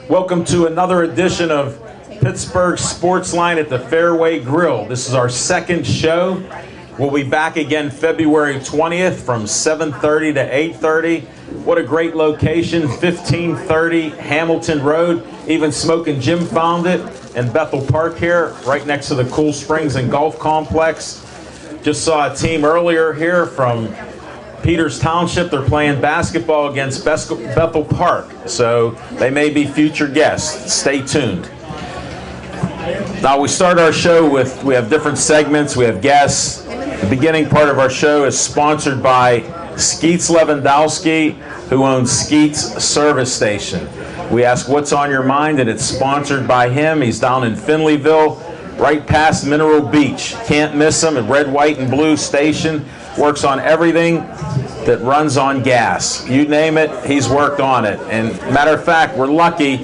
Welcome to another edition of Pittsburgh Sportsline at the Fairway Grill. This is our second show. We'll be back again February 20th from 7:30 to 8:30. What a great location, 1530 Hamilton Road. Even Smokin' Jim found it in Bethel Park here, right next to the Cool Springs and Golf Complex. Just saw a team earlier here from Peters Township. They're playing basketball against Bethel Park, so they may be future guests. Stay tuned. Now we start our show with, we have different segments, we have guests. The beginning part of our show is sponsored by Skeets Lewandowski, who owns Skeets Service Station. We ask what's on your mind, and it's sponsored by him. He's down in Finleyville, right past Mineral Beach. Can't miss him at Red, White, and Blue Station. Works on everything that runs on gas. You name it, he's worked on it. And matter of fact, we're lucky.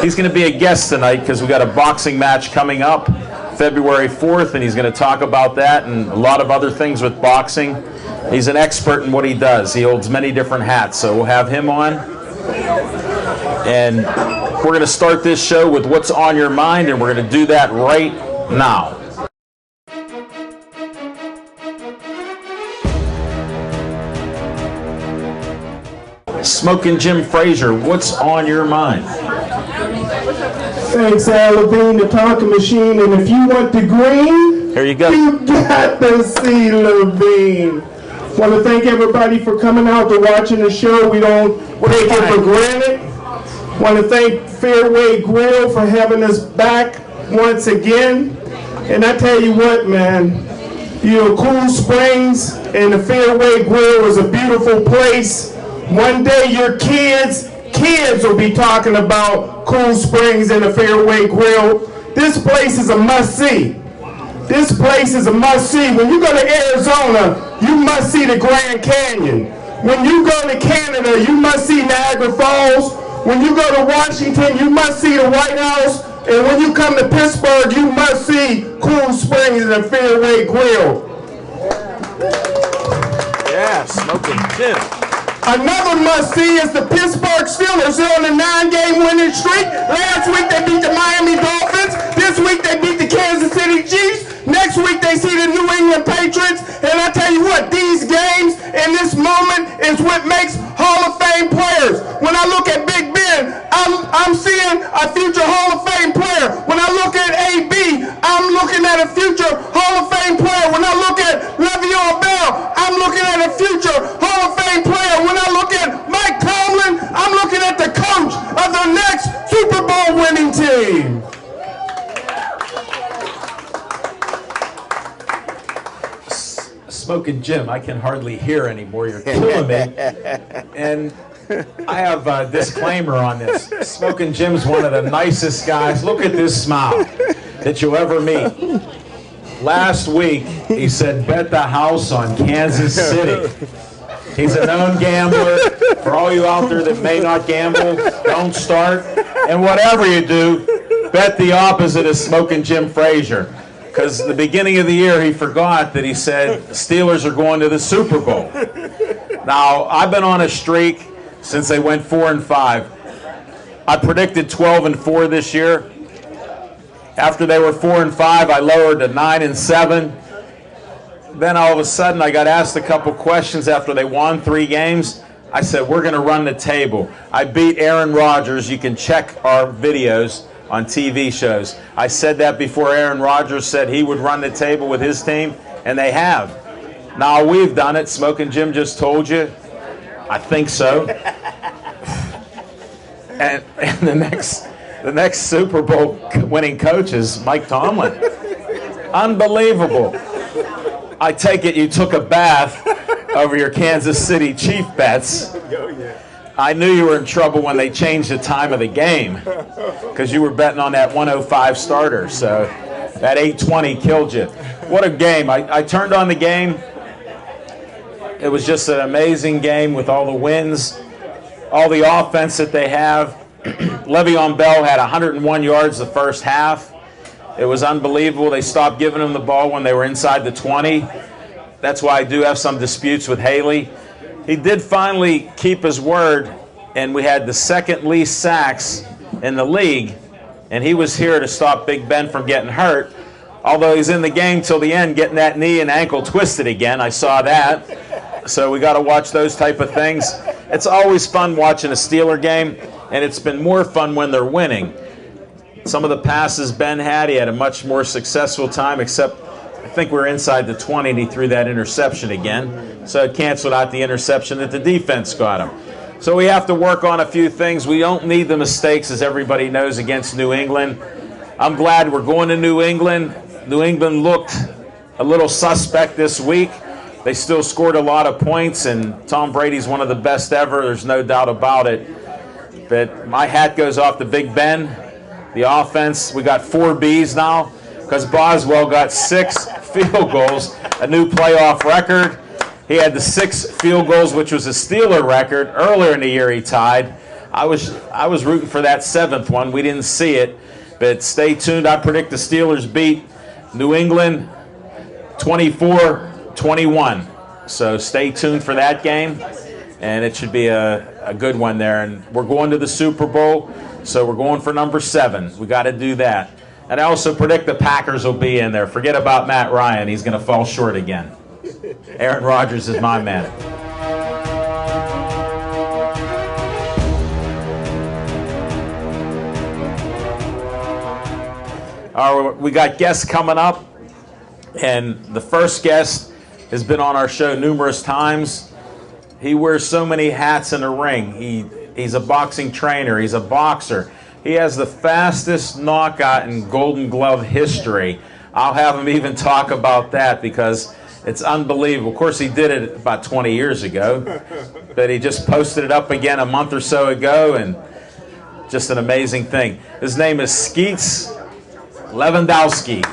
He's going to be a guest tonight because we got a boxing match coming up February 4th, and he's going to talk about that and a lot of other things with boxing. He's an expert in what he does. He holds many different hats, so we'll have him on. And we're going to start this show with what's on your mind, and we're going to do that right now. Smokin' Jim Frazier, what's on your mind? Thanks, Al Levine, the talking machine. And if you want the green, here you go. You got to see Levine. Want to thank everybody for coming out to watching the show. We don't take it for granted. Want to thank Fairway Grill for having us back once again. And I tell you what, man, Cool Springs and the Fairway Grill is a beautiful place. One day your kids will be talking about Cool Springs and the Fairway Grill. This place is a must-see. This place is a must-see. When you go to Arizona, you must see the Grand Canyon. When you go to Canada, you must see Niagara Falls. When you go to Washington, you must see the White House. And when you come to Pittsburgh, you must see Cool Springs and the Fairway Grill. Yeah, Smokin' Jim. Another must-see is the Pittsburgh Steelers. They're on a 9-game winning streak. Last week they beat the Miami Dolphins. This week they beat the Kansas City Chiefs. Next week they see the New England Patriots. And I tell you what, these games and this moment is what makes Hall of Fame players. When I look at Big Ben, I'm seeing a future Hall of Fame player. When I look at AB, I'm looking at a future Hall of Fame player. When I look at Le'Veon Bell, I'm looking at a future Hall of Fame player. When I look at Mike Tomlin, I'm looking at the coach of the next Super Bowl winning team. Smokin' Jim, I can hardly hear anymore. You're killing me. And I have a disclaimer on this. Smokin' Jim's one of the nicest guys. Look at this smile that you'll ever meet. Last week, he said, bet the house on Kansas City. He's a known gambler. For all you out there that may not gamble, don't start. And whatever you do, bet the opposite of Smokin' Jim Frazier. Because the beginning of the year, he forgot that he said Steelers are going to the Super Bowl. Now, I've been on a streak since they went 4-5. I predicted 12-4 this year. After they were 4-5, I lowered to 9-7. Then all of a sudden, I got asked a couple questions after they won 3 games. I said, we're going to run the table. I beat Aaron Rodgers. You can check our videos on TV shows. I said that before Aaron Rodgers said he would run the table with his team, and they have. Now we've done it. Smokin' Jim just told you. I think so. And the next Super Bowl winning coach is Mike Tomlin. Unbelievable. I take it you took a bath over your Kansas City Chief bets. I knew you were in trouble when they changed the time of the game because you were betting on that 105 starter. So that 820 killed you. What a game. I turned on the game. It was just an amazing game with all the wins, all the offense that they have. Le'Veon Bell had 101 yards the first half. It was unbelievable. They stopped giving him the ball when they were inside the 20. That's why I do have some disputes with Haley. He did finally keep his word, and we had the second least sacks in the league, and he was here to stop Big Ben from getting hurt. Although he's in the game till the end, getting that knee and ankle twisted again. I saw that. So we got to watch those type of things. It's always fun watching a Steeler game, and it's been more fun when they're winning. Some of the passes Ben had, he had a much more successful time, except I think we're inside the 20 and he threw that interception again. So it canceled out the interception that the defense got him. So we have to work on a few things. We don't need the mistakes, as everybody knows, against New England. I'm glad we're going to New England. New England looked a little suspect this week. They still scored a lot of points, and Tom Brady's one of the best ever. There's no doubt about it. But my hat goes off to Big Ben. The offense, we got 4 Bs now because Boswell got 6 field goals, a new playoff record. He had the 6 field goals, which was a Steeler record. Earlier in the year he tied. I was rooting for that 7th one. We didn't see it. But stay tuned. I predict the Steelers beat New England 24-21. So stay tuned for that game, and it should be a good one there. And we're going to the Super Bowl, so we're going for number 7. We got to do that. And I also predict the Packers will be in there. Forget about Matt Ryan. He's going to fall short again. Aaron Rodgers is my man. All right, we got guests coming up, and the first guest has been on our show numerous times. He wears so many hats in the ring. He's a boxing trainer. He's a boxer. He has the fastest knockout in Golden Glove history. I'll have him even talk about that because it's unbelievable. Of course, he did it about 20 years ago, but he just posted it up again a month or so ago, and just an amazing thing. His name is Skeets Lewandowski.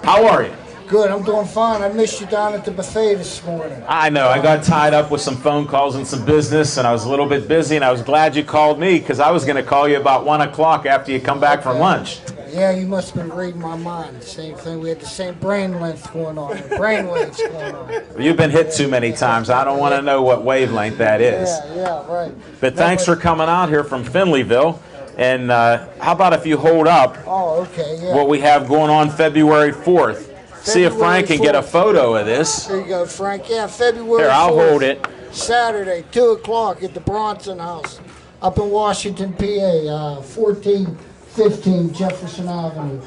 How are you? Good, I'm doing fine. I missed you down at the buffet this morning. I know. I got tied up with some phone calls and some business, and I was a little bit busy, and I was glad you called me because I was going to call you about 1 o'clock after you come back from lunch. Yeah, you must have been reading my mind. Same thing. We had the same brain length going on, brain waves going on. You've been hit too many times. I don't want to know what wavelength that is. Yeah, right. But thanks for coming out here from Finleyville. And how about if you hold up what we have going on February 4th? See if Frank can get a photo of this. There you go, Frank. Yeah, February 4th. Here, I'll hold it. Saturday, 2 o'clock at the Bronson House up in Washington, PA, 1415 Jefferson Avenue.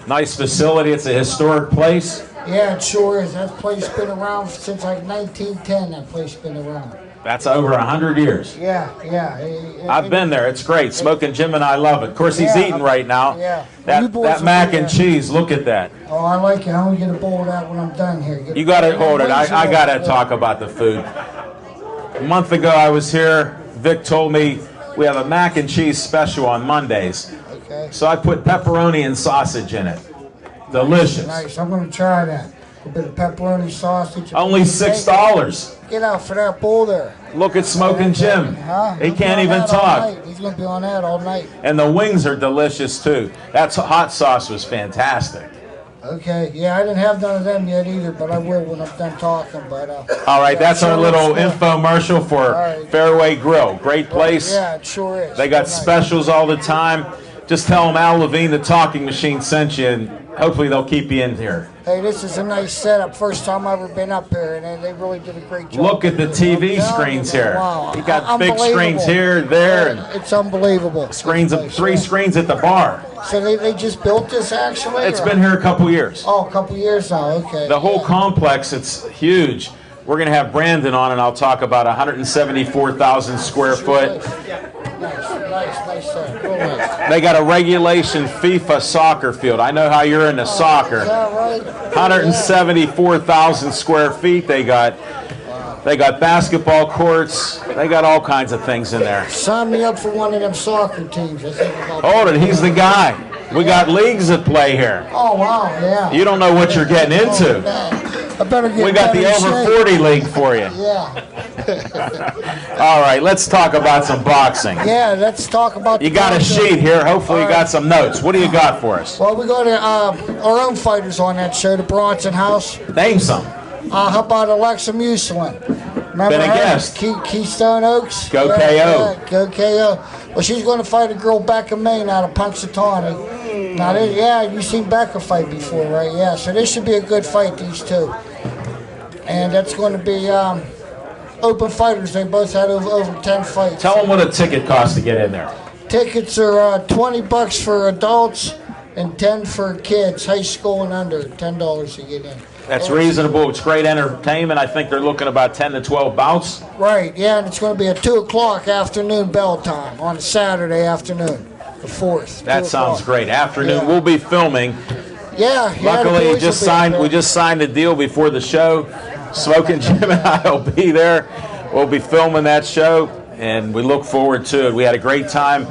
Nice facility. It's a historic place. Yeah, it sure is. That place has been around since like 1910. That place has been around. That's over 100 years. Yeah. I've been there. It's great. Smoking Jim and I love it. Of course, he's eating right now. Yeah. That mac and cheese, look at that. Oh, I like it. I'm going to get a bowl of that when I'm done here. You got to hold it. I got to talk about the food. A month ago, I was here. Vic told me we have a mac and cheese special on Mondays. Okay. So I put pepperoni and sausage in it. Delicious. Nice. I'm going to try that. A bit of pepperoni sausage. Only $6. Get out for that bowl there. Look at Smoking Jim. He can't even talk. He's going to be on that all night. And the wings are delicious too. That hot sauce was fantastic. Okay. Yeah, I didn't have none of them yet either, but I will when I'm done talking. But all right, that's our little infomercial for Fairway Grill. Great place. Yeah, it sure is. They got specials all the time. Just tell them Al Levine, the talking machine, sent you, and hopefully they'll keep you in here. Hey, this is a nice setup. First time I've ever been up here, and they really did a great job. Look at the TV screens here. Wow. You got big screens here, there, and it's unbelievable. Screens, 3 screens at the bar. So they just built this actually? It's been here a couple years. Oh, a couple years now. Okay. The whole complex, it's huge. We're going to have Brandon on, and I'll talk about 174,000 square foot. Nice. Real nice. They got a regulation FIFA soccer field. I know how you're into soccer. Is that right? 174,000 square feet they got. They got basketball courts. They got all kinds of things in there. Sign me up for one of them soccer teams. Hold it, he's the guy. We got leagues at play here. Oh, wow, yeah. You don't know what you're getting into. I better get We got the over 40 league for you. Yeah. All right, let's talk about some boxing. Yeah, let's talk about. You got a sheet here. Hopefully, you got some notes. What do you got for us? Well, we got our own fighters on that show, the Bronson House. Name some. How about Alexa Muslin, Remember Been a her? guest. Keystone Oaks. Go KO. Yeah, go KO. Well, she's going to fight a girl Becca Main out of Punxsutawney. Now, you've seen Becca fight before, right? Yeah, so this should be a good fight, these two. And that's going to be open fighters. They both had over 10 fights. Tell them what a ticket costs to get in there. Tickets are $20 for adults and 10 for kids, high school and under. $10 to get in. That's reasonable. It's great entertainment. I think they're looking about 10 to 12 bouts. Right, yeah, and it's going to be at 2 o'clock afternoon bell time on a Saturday afternoon, the 4th. That sounds great. Afternoon. Yeah. We'll be filming. Yeah, Luckily, the we boys just will be signed. there. We just signed a deal before the show. Smoking Jim and I will be there. We'll be filming that show, and we look forward to it. We had a great time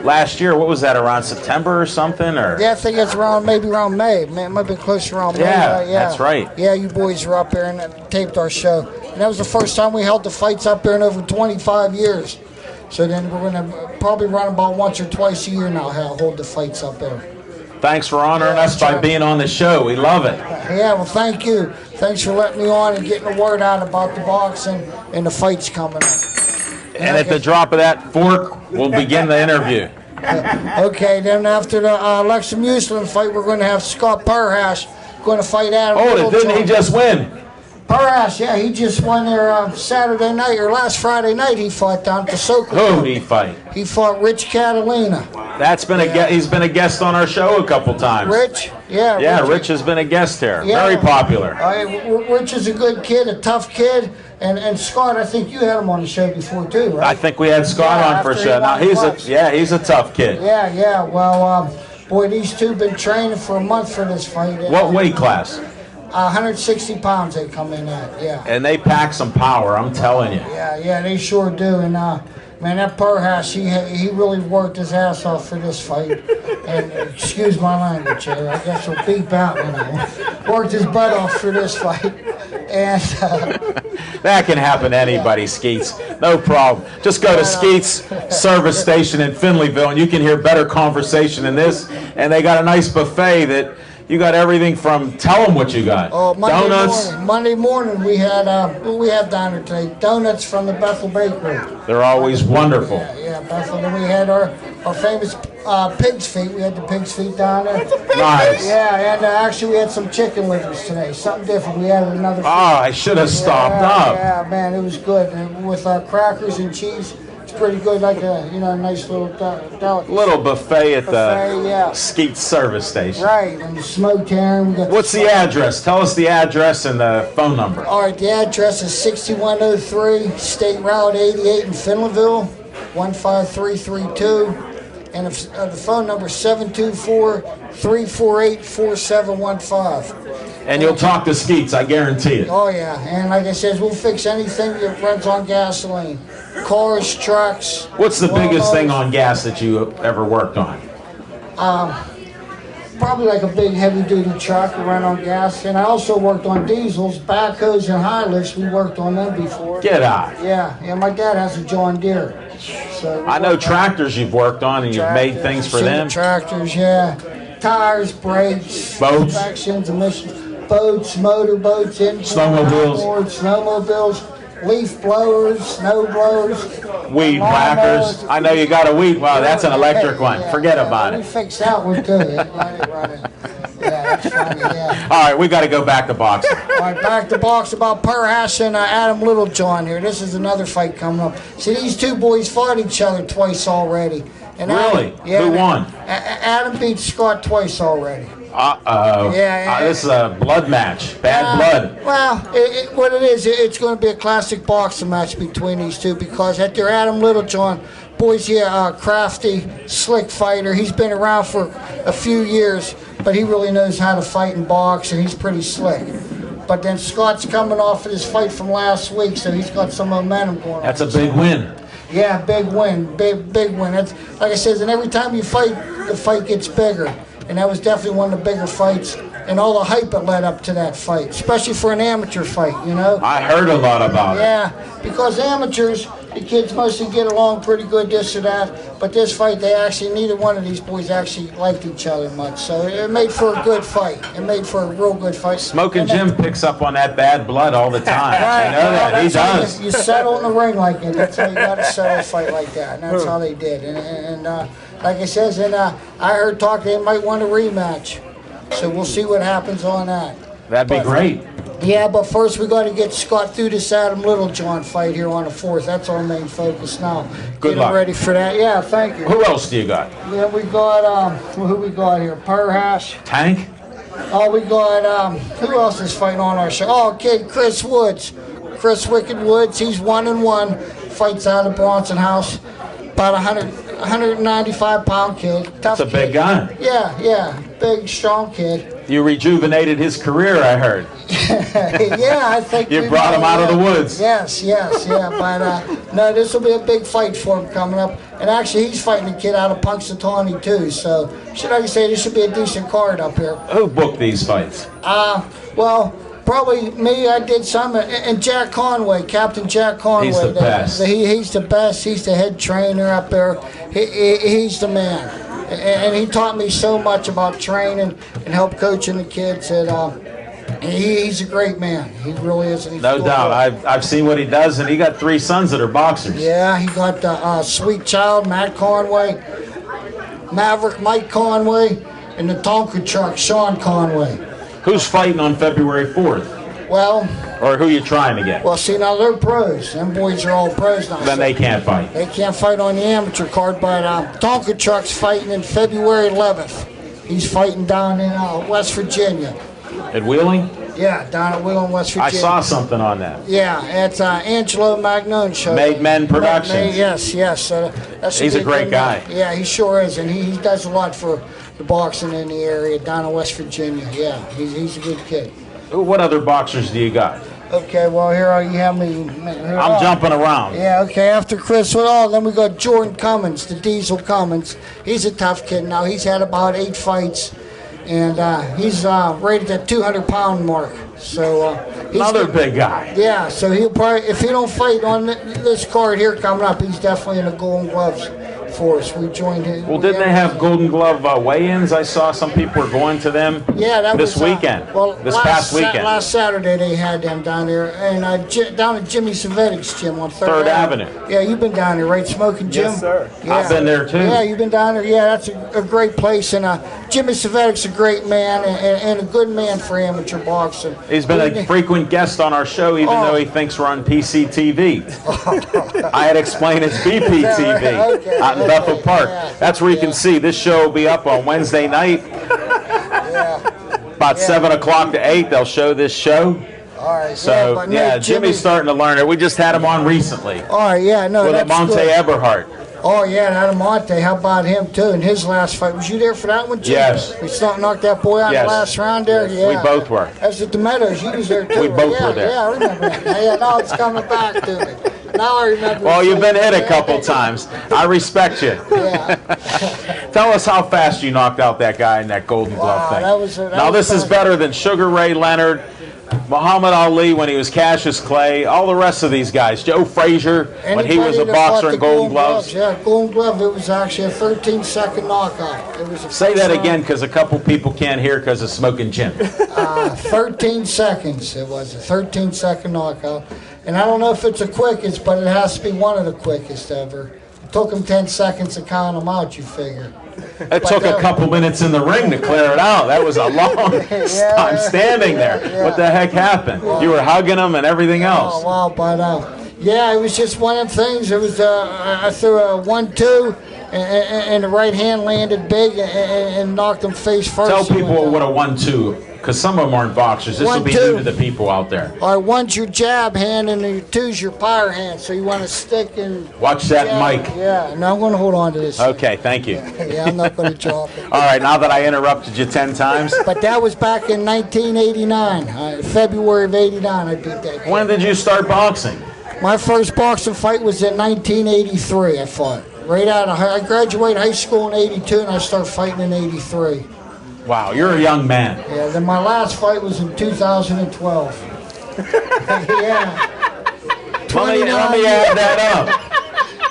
last year. What was that, around September or something? Or Yeah, I think it's maybe around May. Man, it might be close to around May. Yeah, that's right. Yeah, you boys were up there and taped our show. And that was the first time we held the fights up there in over 25 years. So then we're going to probably run about once or twice a year now, hold the fights up there. Thanks for honoring us by being on the show. We love it. Yeah, well, thank you. Thanks for letting me on and getting the word out about the boxing and the fights coming up. And at the drop of that fork, we'll begin the interview. Okay, then after the Alexa Muslin fight, we're going to have Scott Parhash going to fight Adam Oh, didn't he Littlejohn. just win? Parhash, yeah, he just won there Saturday night, or last Friday night he fought down at the Sokol. Who did he fight? He fought Rich Catalina. That's been he's been a guest on our show a couple times. Rich? Yeah. Yeah, Rich has been a guest here. Yeah. Very popular. Rich is a good kid, a tough kid. And Scott, I think you had him on the show before too, right? I think we had Scott on for a after show. he Now won the he's a tough kid. Yeah. Well, boy, these two been training for a month for this fight. What weight class? 160 pounds they come in at, yeah. And they pack some power, I'm telling you. Yeah, they sure do. And man, that Parhash, he really worked his ass off for this fight. And excuse my language here, I guess we'll beep out, worked his butt off for this fight. And that can happen to anybody, Skeets. No problem. Just go to Skeets service station in Finleyville and you can hear better conversation than this. And they got a nice buffet that you got everything from, tell them what you got. Donuts. Monday morning we had what we had down there today, donuts from the Bethel Bakery. They're always wonderful. Yeah, Bethel. Then we had our famous pig's feet. We had the pig's feet down there. Nice. Yeah, and actually we had some chicken livers today. Something different. We added another. I should have stopped up. Yeah, man, it was good. And with crackers and cheese. It's pretty good, like a nice little delicacy. Little buffet at the yeah. Skeets service station. Right, and the smoked herring. What's the address? Tell us the address and the phone number. All right, the address is 6103 State Route 88 in Finleyville, 15332. And the phone number is 724-348-4715. And you'll talk to Skeets, I guarantee it. Oh, yeah. And like I said, we'll fix anything that runs on gasoline. Cars, trucks. What's the biggest thing lawnmowers. on gas that you ever worked on? Probably like a big heavy-duty truck that ran on gas. And I also worked on diesels, backhoes, and high lifts. We worked on them before. Get out. Yeah. My dad has a John Deere. So I know tractors you've worked on and you've made things for them. Tractors, yeah. Tires, brakes, Boats. inspections, emissions, boats, motorboats, Snowmobiles. snowmobiles, leaf blowers, snow blowers, Weed whackers. I know you got a weed. Wow, that's an electric one. Forget about We it. fixed that one too. Yeah, that's funny, yeah. All right, we got to go back to boxing. All right, back to box about Parhash and Adam Littlejohn here. This is another fight coming up. See, these two boys fought each other twice already. And Really? Who won? Adam beat Scott twice already. Uh-oh. Yeah. This is a blood match. Bad blood. Well, what it is, it's going to be a classic boxing match between these two because at their Adam Littlejohn, boy's crafty, slick fighter. He's been around for a few years, but he really knows how to fight and box, and he's pretty slick. But then Scott's coming off of his fight from last week, so he's got some momentum going on. That's a big win. Yeah, big win, big win. That's, like I said, and every time you fight, the fight gets bigger. And that was definitely one of the bigger fights, and all the hype that led up to that fight, especially for an amateur fight, I heard a lot about it. Yeah, because amateurs, the kids mostly get along pretty good, this or that. But this fight, neither one of these boys actually liked each other much. So it made for a good fight. It made for a real good fight. Smoking Jim picks up on that bad blood all the time. Right, I know that. He does. You settle in the ring like it. That's how you got to settle a fight like that. And that's how they did. And like I says, I heard talk they might want a rematch. So we'll see what happens on that. That'd be great. Yeah, but first we got to get Scott through this Adam Littlejohn fight here on the 4th. That's our main focus now. Good luck. Getting ready for that. Yeah, thank you. Who else do you got? Yeah, we got who we got here? Perhash. Tank? Oh, we got who else is fighting on our show? Oh, kid Chris Woods. Chris Wicked Woods. He's 1-1. Fights out of Bronson House. About 195-pound kid. Tough That's a big guy. Yeah. Big, strong kid. You rejuvenated his career, I heard. Yeah, I think You brought him out of the woods. Yes, yeah. But no, this will be a big fight for him coming up. And actually, he's fighting a kid out of Punxsutawney too. So, should I say this should be a decent card up here? Who booked these fights? Well, probably me. I did some, and Jack Conway, Captain Jack Conway. He's the best. He's the best. He's the head trainer up there. He's the man. And he taught me so much about training and help coaching the kids. And he's a great man. He really is. No doubt. I've seen what he does, and he got 3 sons that are boxers. Yeah, he got Sweet Child, Matt Conway, Maverick Mike Conway, and the Tonka Truck, Sean Conway. Who's fighting on February 4th? Well, Or who you trying to get? well, see, now they're pros. Them boys are all pros now. Then they can't fight. They can't fight on the amateur card, but Tonka Truck's fighting in February 11th. He's fighting down in West Virginia. At Wheeling? Yeah, down at Wheeling, West Virginia. I saw something on that. Yeah, it's Angelo Magnone show. Made Men Productions. Yes. He's a great guy. Yeah, he sure is, and he does a lot for the boxing in the area down in West Virginia. Yeah, he's a good kid. What other boxers do you got? Okay, well, here you have me. I'm jumping around. Yeah, okay, after Chris Woodall, then we got Jordan Cummins, the Diesel Cummins. He's a tough kid now. He's had about 8 fights, and he's rated at 200-pound mark. So he's Another big guy. Yeah, so he'll probably, if he don't fight on this card here coming up, he's definitely in the Golden Gloves for us. We joined him. Well, didn't they have Golden Glove weigh-ins? I saw some people were going to them this weekend. This past weekend. Last Saturday they had them down there, and down at Jimmy Savetic's gym on 3rd Avenue. Yeah, you've been down there, right? Smoking Jim? Yes, sir. Yeah. I've been there too. Yeah, you've been down there. Yeah, that's a great place, and Jimmy Savetic's a great man and a good man for amateur boxing. He's been a frequent guest on our show, even though he thinks we're on PCTV. I had explained it's BPTV Okay, out in Bethel Park. yeah, That's where you can see. This show will be up on Wednesday night, about 7 o'clock to 8. They'll show this show. All right. So, but yeah, no, Jimmy's starting to learn it. We just had him on recently All right, yeah, no, with that's Monte good. Eberhardt. Oh, yeah, Adamonte, how about him, too, in his last fight? Was you there for that one, Jim? Yes. We knocked that boy out in Yes. the last round there? Yeah. We both were. As at the Meadows, you was there, too. We both yeah, were there. Yeah, I remember that. Yeah, now it's coming back to me. Now I remember. Well, you've been hit a Yeah. couple times. I respect you. Yeah. Tell us how fast you knocked out that guy in that Golden Glove Wow, thing. that was Now, this is fun. better than Sugar Ray Leonard, Muhammad Ali when he was Cassius Clay, all the rest of these guys. Joe Frazier when he was a Anybody that boxer fought in the Golden Gloves. Yeah, Golden Glove, it was actually a 13-second knockout. It was a Say first that round. again because a couple people can't hear because of Smoking Jim. 13 seconds. It was a 13-second knockout. And I don't know if it's the quickest, but it has to be one of the quickest ever. It took him 10 seconds to count them out, you figure. It took a couple minutes in the ring to clear it out. That was a long time standing there. What the heck happened? You were hugging him and everything else. Oh, wow, but yeah, it was just one of the things. It was, I threw a 1-2, and the right hand landed big and knocked him face first. Tell He went people down. what a 1-2, because some of them aren't boxers. This will be 1-2. new to the people out there. All right, one's your jab hand and your two's your power hand. So you want to stick and Watch that jab. mic. Yeah, no, I'm going to hold on to this. Okay, thank you. Yeah, I'm not going to drop it. All right, now that I interrupted you 10 times, But that was back in 1989, February of '89. I beat that kid. when did you start boxing? My first boxing fight was in 1983. I fought right out of I graduated high school in '82, and I started fighting in '83. Wow, you're a young man. Yeah, then my last fight was in 2012. Yeah. Let me add that up.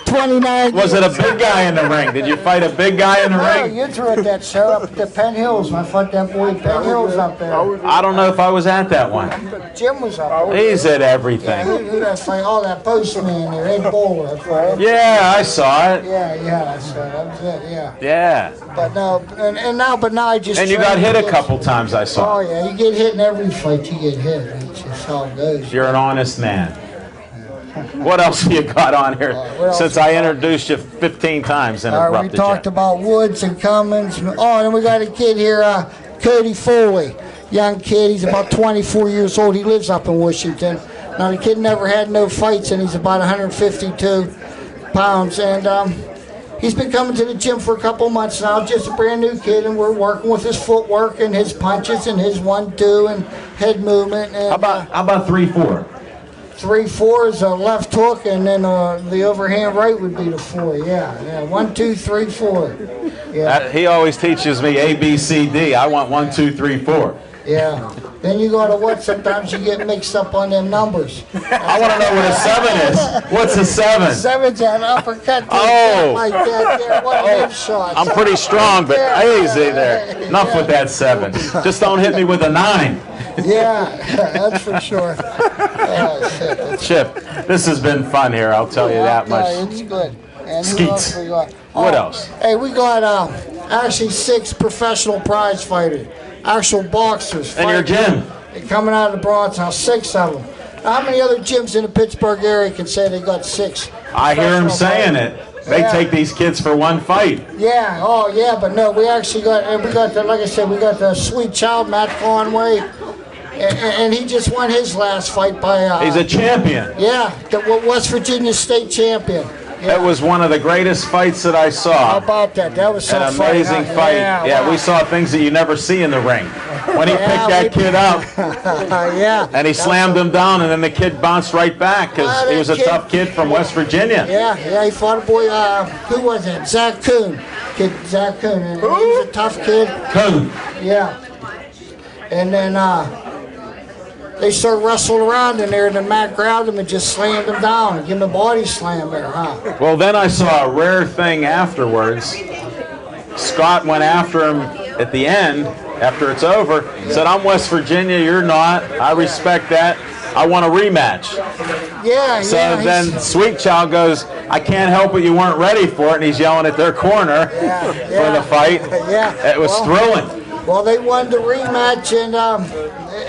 29 Was it a big guy in the ring? Did you fight a big guy in the No, ring? you threw at that show up at the Penn Hills. I fought that boy Penn Hills up there. I don't know if I was at that one. Jim was up there. He's at everything. Who that fight? Oh, that postman there, Ed Bowler. Yeah, I saw it. Yeah, I saw it. That was it, yeah. Yeah. But no, but now I just. And you got hit a couple times, I Oh, saw. yeah, you get hit in every fight, you get hit. It's just how it goes. You're an honest man. What else have you got on here? Since I introduced you 15 times and All right, we interrupted talked you. about Woods and Cummins. Oh, and we got a kid here, Cody Foley. Young kid, he's about 24 years old. He lives up in Washington. Now, the kid never had no fights, and he's about 152 pounds. And he's been coming to the gym for a couple months now, just a brand new kid, and we're working with his footwork and his punches and his 1-2 and head movement. And, How about 3-4? 3-4 is a left hook, and then the overhand right would be the 4. Yeah. 1, 2, 3, 4. Yeah. He always teaches me A, B, C, D. I want 1, 2, 3, 4. Yeah. Then you go to what? Sometimes you get mixed up on them numbers. I want to know what a 7 is. What's a 7? 7's an uppercut. Oh. Like that there. One of them shots. I'm pretty strong, but easy there. Enough with that 7. Just don't hit me with a 9. Yeah, that's for sure. Oh, shit. Chip, this has been fun here, I'll tell you that much. It's good. And who Skeets. else we got? What else? Hey, we got actually 6 professional prize fighters, actual boxers. In your gym? Coming out of the Bronx now, 6 of them. Now, how many other gyms in the Pittsburgh area can say they got 6? I hear him saying fighters? it. They take these kids for one fight. Yeah, oh yeah, but no, we actually got, like I said, we got the sweet child, Matt Conway, and he just won his last fight by... He's a champion. Yeah, the West Virginia state champion. Yeah. That was one of the greatest fights that I How saw. about that? That was some An amazing fight. Yeah, wow. we saw things that you never see in the ring. When he picked that kid up Yeah. and he slammed him down, and then the kid bounced right back because he was a tough kid from West Virginia. Yeah, he fought a boy, who was it? Zach Kuhn. Kid Zach Kuhn. And he was a tough kid. Coon. Yeah. And then they started wrestling around in there, and then Matt grabbed him and just slammed him down. Give him a body slam there, huh? Well, then I saw a rare thing afterwards. Scott went after him at the end, after it's over, said, "I'm West Virginia, you're not. I respect that. I want a rematch." Yeah, So yeah. then Sweet Child goes, "I can't help it, you weren't ready for it," and he's yelling at their corner for the fight. Yeah. It was thrilling. Well, they won the rematch, and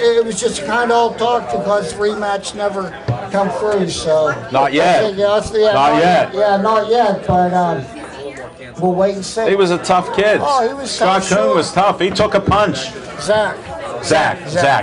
it was just kind of all talk because the rematch never come through. So Not yet. I think, not yet. Yeah, not yet. But we'll wait and see. He was a tough kid. Oh, he was Scott tough, Coon sure. was tough. He took a punch. Zach.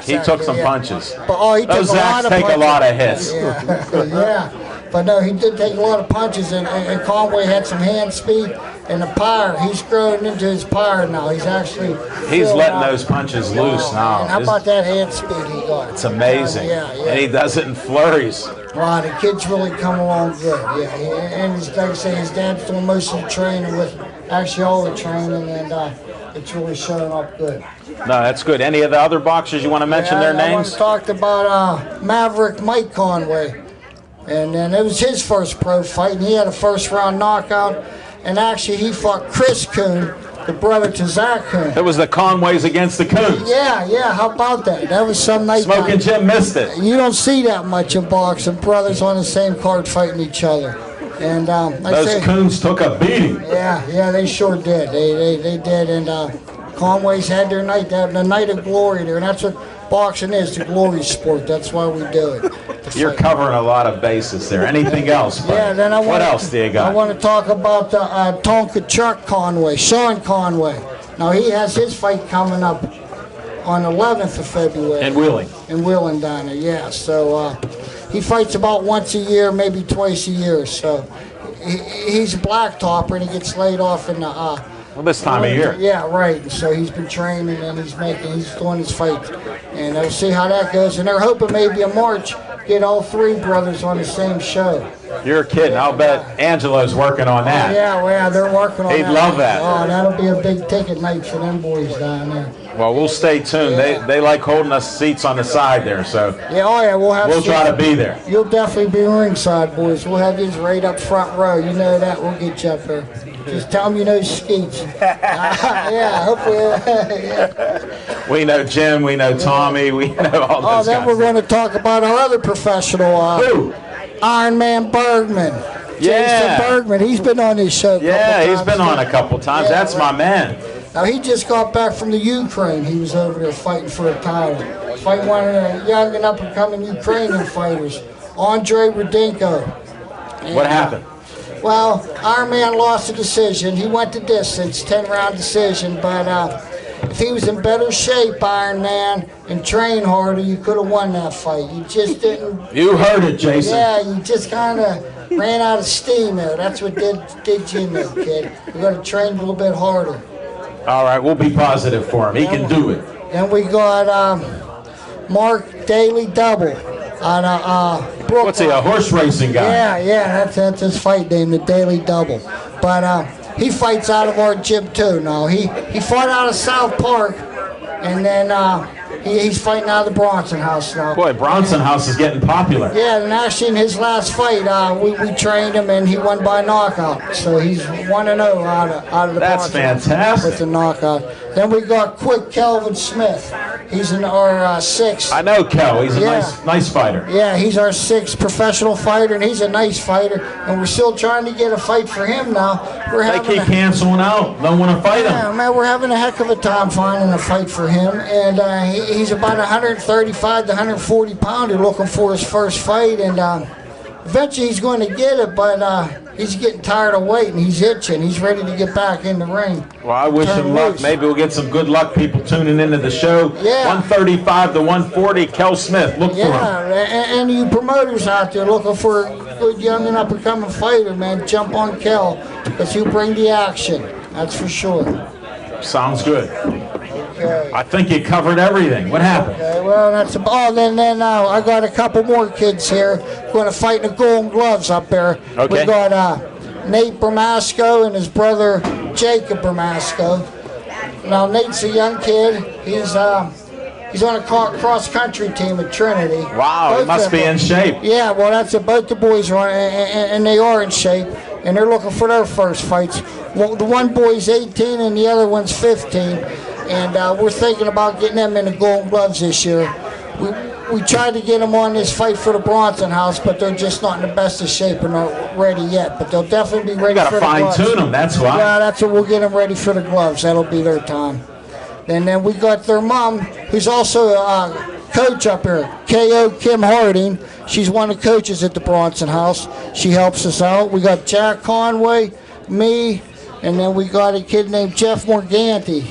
He took some yeah. punches. But, he Those took a lot Zacks of take a punches. lot of hits. Yeah. But no, he did take a lot of punches, and Conway had some hand speed and the power. He's growing into his power now. He's actually He's filling letting out. those punches loose now. And how about that hand speed he got? It's amazing. Yeah. And he does it in flurries. Wow, the kid's really come along good. Yeah, and like I say, his dad's doing most of the training with actually all the training, and it's really showing up good. No, that's good. Any of the other boxers you want to mention their I names? talked about Maverick Mike Conway, and then it was his first pro fight, and he had a first-round knockout. And actually, he fought Chris Coon, the brother to Zach Coon. It was the Conways against the Coons. Yeah. How about that? That was some night. Smoking Jim missed it. You don't see that much in boxing. Brothers on the same card fighting each other. And Those Coons took a beating. Yeah, they sure did. They did. And Conway's had their night, the night of glory there. And that's what boxing is, the glory sport. That's why we do it. You're covering a lot of bases there. Anything else? Buddy? Yeah, then what else do you got? I want to talk about Tonka Chuck Conway, Sean Conway. Now, he has his fight coming up on 11th of February. And Wheeling. In Wheeling down there, yeah. So he fights about once a year, maybe twice a year. So he's a black topper, and he gets laid off in the... well, this time of year. Yeah, right. And so he's been training, and he's doing his fight. And we'll see how that goes. And they're hoping maybe in March get all three brothers on the same show. You're kidding. I'll bet Angelo's working on that. Yeah, well, they're working on that. He'd love that. Oh, that'll be a big ticket night for them boys down there. Well, we'll stay tuned. They like holding us seats on the side there, so Yeah, oh yeah, we'll try to be there. You'll definitely be ringside, boys. We'll have you right up front row. You know that. We'll get you up there. Just tell them you know Skeets. Yeah, hopefully. Yeah. We know Jim, we know Tommy, we know all Oh, those then guys. we're going to talk about our other professional, Who? Iron Man Bergman. Yeah. Jason Bergman. He's been on this show. Yeah, he's been on a couple times. Yeah, That's my man. Now, he just got back from the Ukraine. He was over there fighting for a title. Fighting one of the young and up-and-coming Ukrainian fighters, Andrei Rudenko. What happened? Well, Iron Man lost a decision. He went the distance, 10-round decision. But if he was in better shape, Iron Man, and trained harder, you could have won that fight. You just didn't. You heard it, Jason. Yeah, you just kind of ran out of steam there. That's what did you in there, kid. You got to train a little bit harder. All right, we'll be positive for him. He can do it. Then we got Mark Daly Double out of Brooklyn. What's he, a horse racing guy? Yeah, that's his fight name, the Daily Double. But he fights out of our gym too now. He fought out of South Park, and then he's fighting out of the Bronson House now. Boy, Bronson House is getting popular. Yeah, and actually in his last fight, we trained him and he won by knockout. So he's 1-0 out of the That's Bronson House fantastic. with the knockout. Then we got Quick Kelvin Smith. He's in our sixth. I know Kel. He's a Yeah. nice fighter. Yeah, he's our sixth professional fighter, and he's a nice fighter. And we're still trying to get a fight for him now. We're They having keep canceling out. Don't want to fight yeah, him. man, we're having a heck of a time finding a fight for him. And he's about 135 to 140 pounder looking for his first fight. And eventually he's going to get it, but he's getting tired of waiting. He's itching. He's ready to get back in the ring. Well, I wish Turn him luck. loose. Maybe we'll get some good luck people tuning into the show. Yeah. 135 to 140, Kel Smith. Look for him. Yeah, and you promoters out there looking for a good young and up-and-coming fighter, man, jump on Kel, because he'll bring the action. That's for sure. Sounds good. Okay. I think you covered everything. What happened? Okay, well, that's about. Then I got a couple more kids here going to fight in the Golden Gloves up there. Okay. We got Nate Bermasco and his brother Jacob Bermasco. Now Nate's a young kid. He's on a cross-country team at Trinity. Wow, he Both must of be them- in shape. Yeah, well, that's it. Both the boys are, and they are in shape, and they're looking for their first fights. Well, the one boy's 18 and the other one's 15, and we're thinking about getting them in the Golden Gloves this year. We tried to get them on this fight for the Bronson House, but they're just not in the best of shape and not ready yet. But they'll definitely be ready You got for to the gloves. fine tune them. That's why. Yeah, that's what we'll get them ready for the gloves. That'll be their time. And then we got their mom, who's also a coach up here, K.O. Kim Harding. She's one of the coaches at the Bronson House. She helps us out. We got Jack Conway, me, and then we got a kid named Jeff Morganti.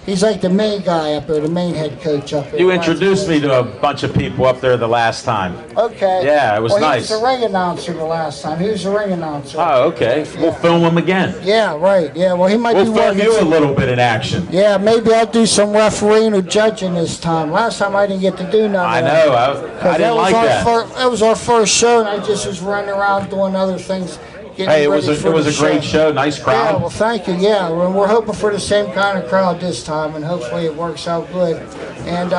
He's like the main guy up there, the main head coach up there. You introduced me to a bunch of people up there the last time. Okay. Yeah, it was nice. He was the ring announcer the last time. He was the ring announcer. Oh, okay. We'll film him again. Yeah, right. Yeah, well, he might We'll be film working you a some- little bit in action. Yeah, maybe I'll do some refereeing or judging this time. Last time I didn't get to do none of I that. know. I didn't like that. That was our first show, and I just was running around doing other things. Hey, it was a great show. Nice Yeah, crowd. well, thank you. Yeah, we're hoping for the same kind of crowd this time, and hopefully it works out good. And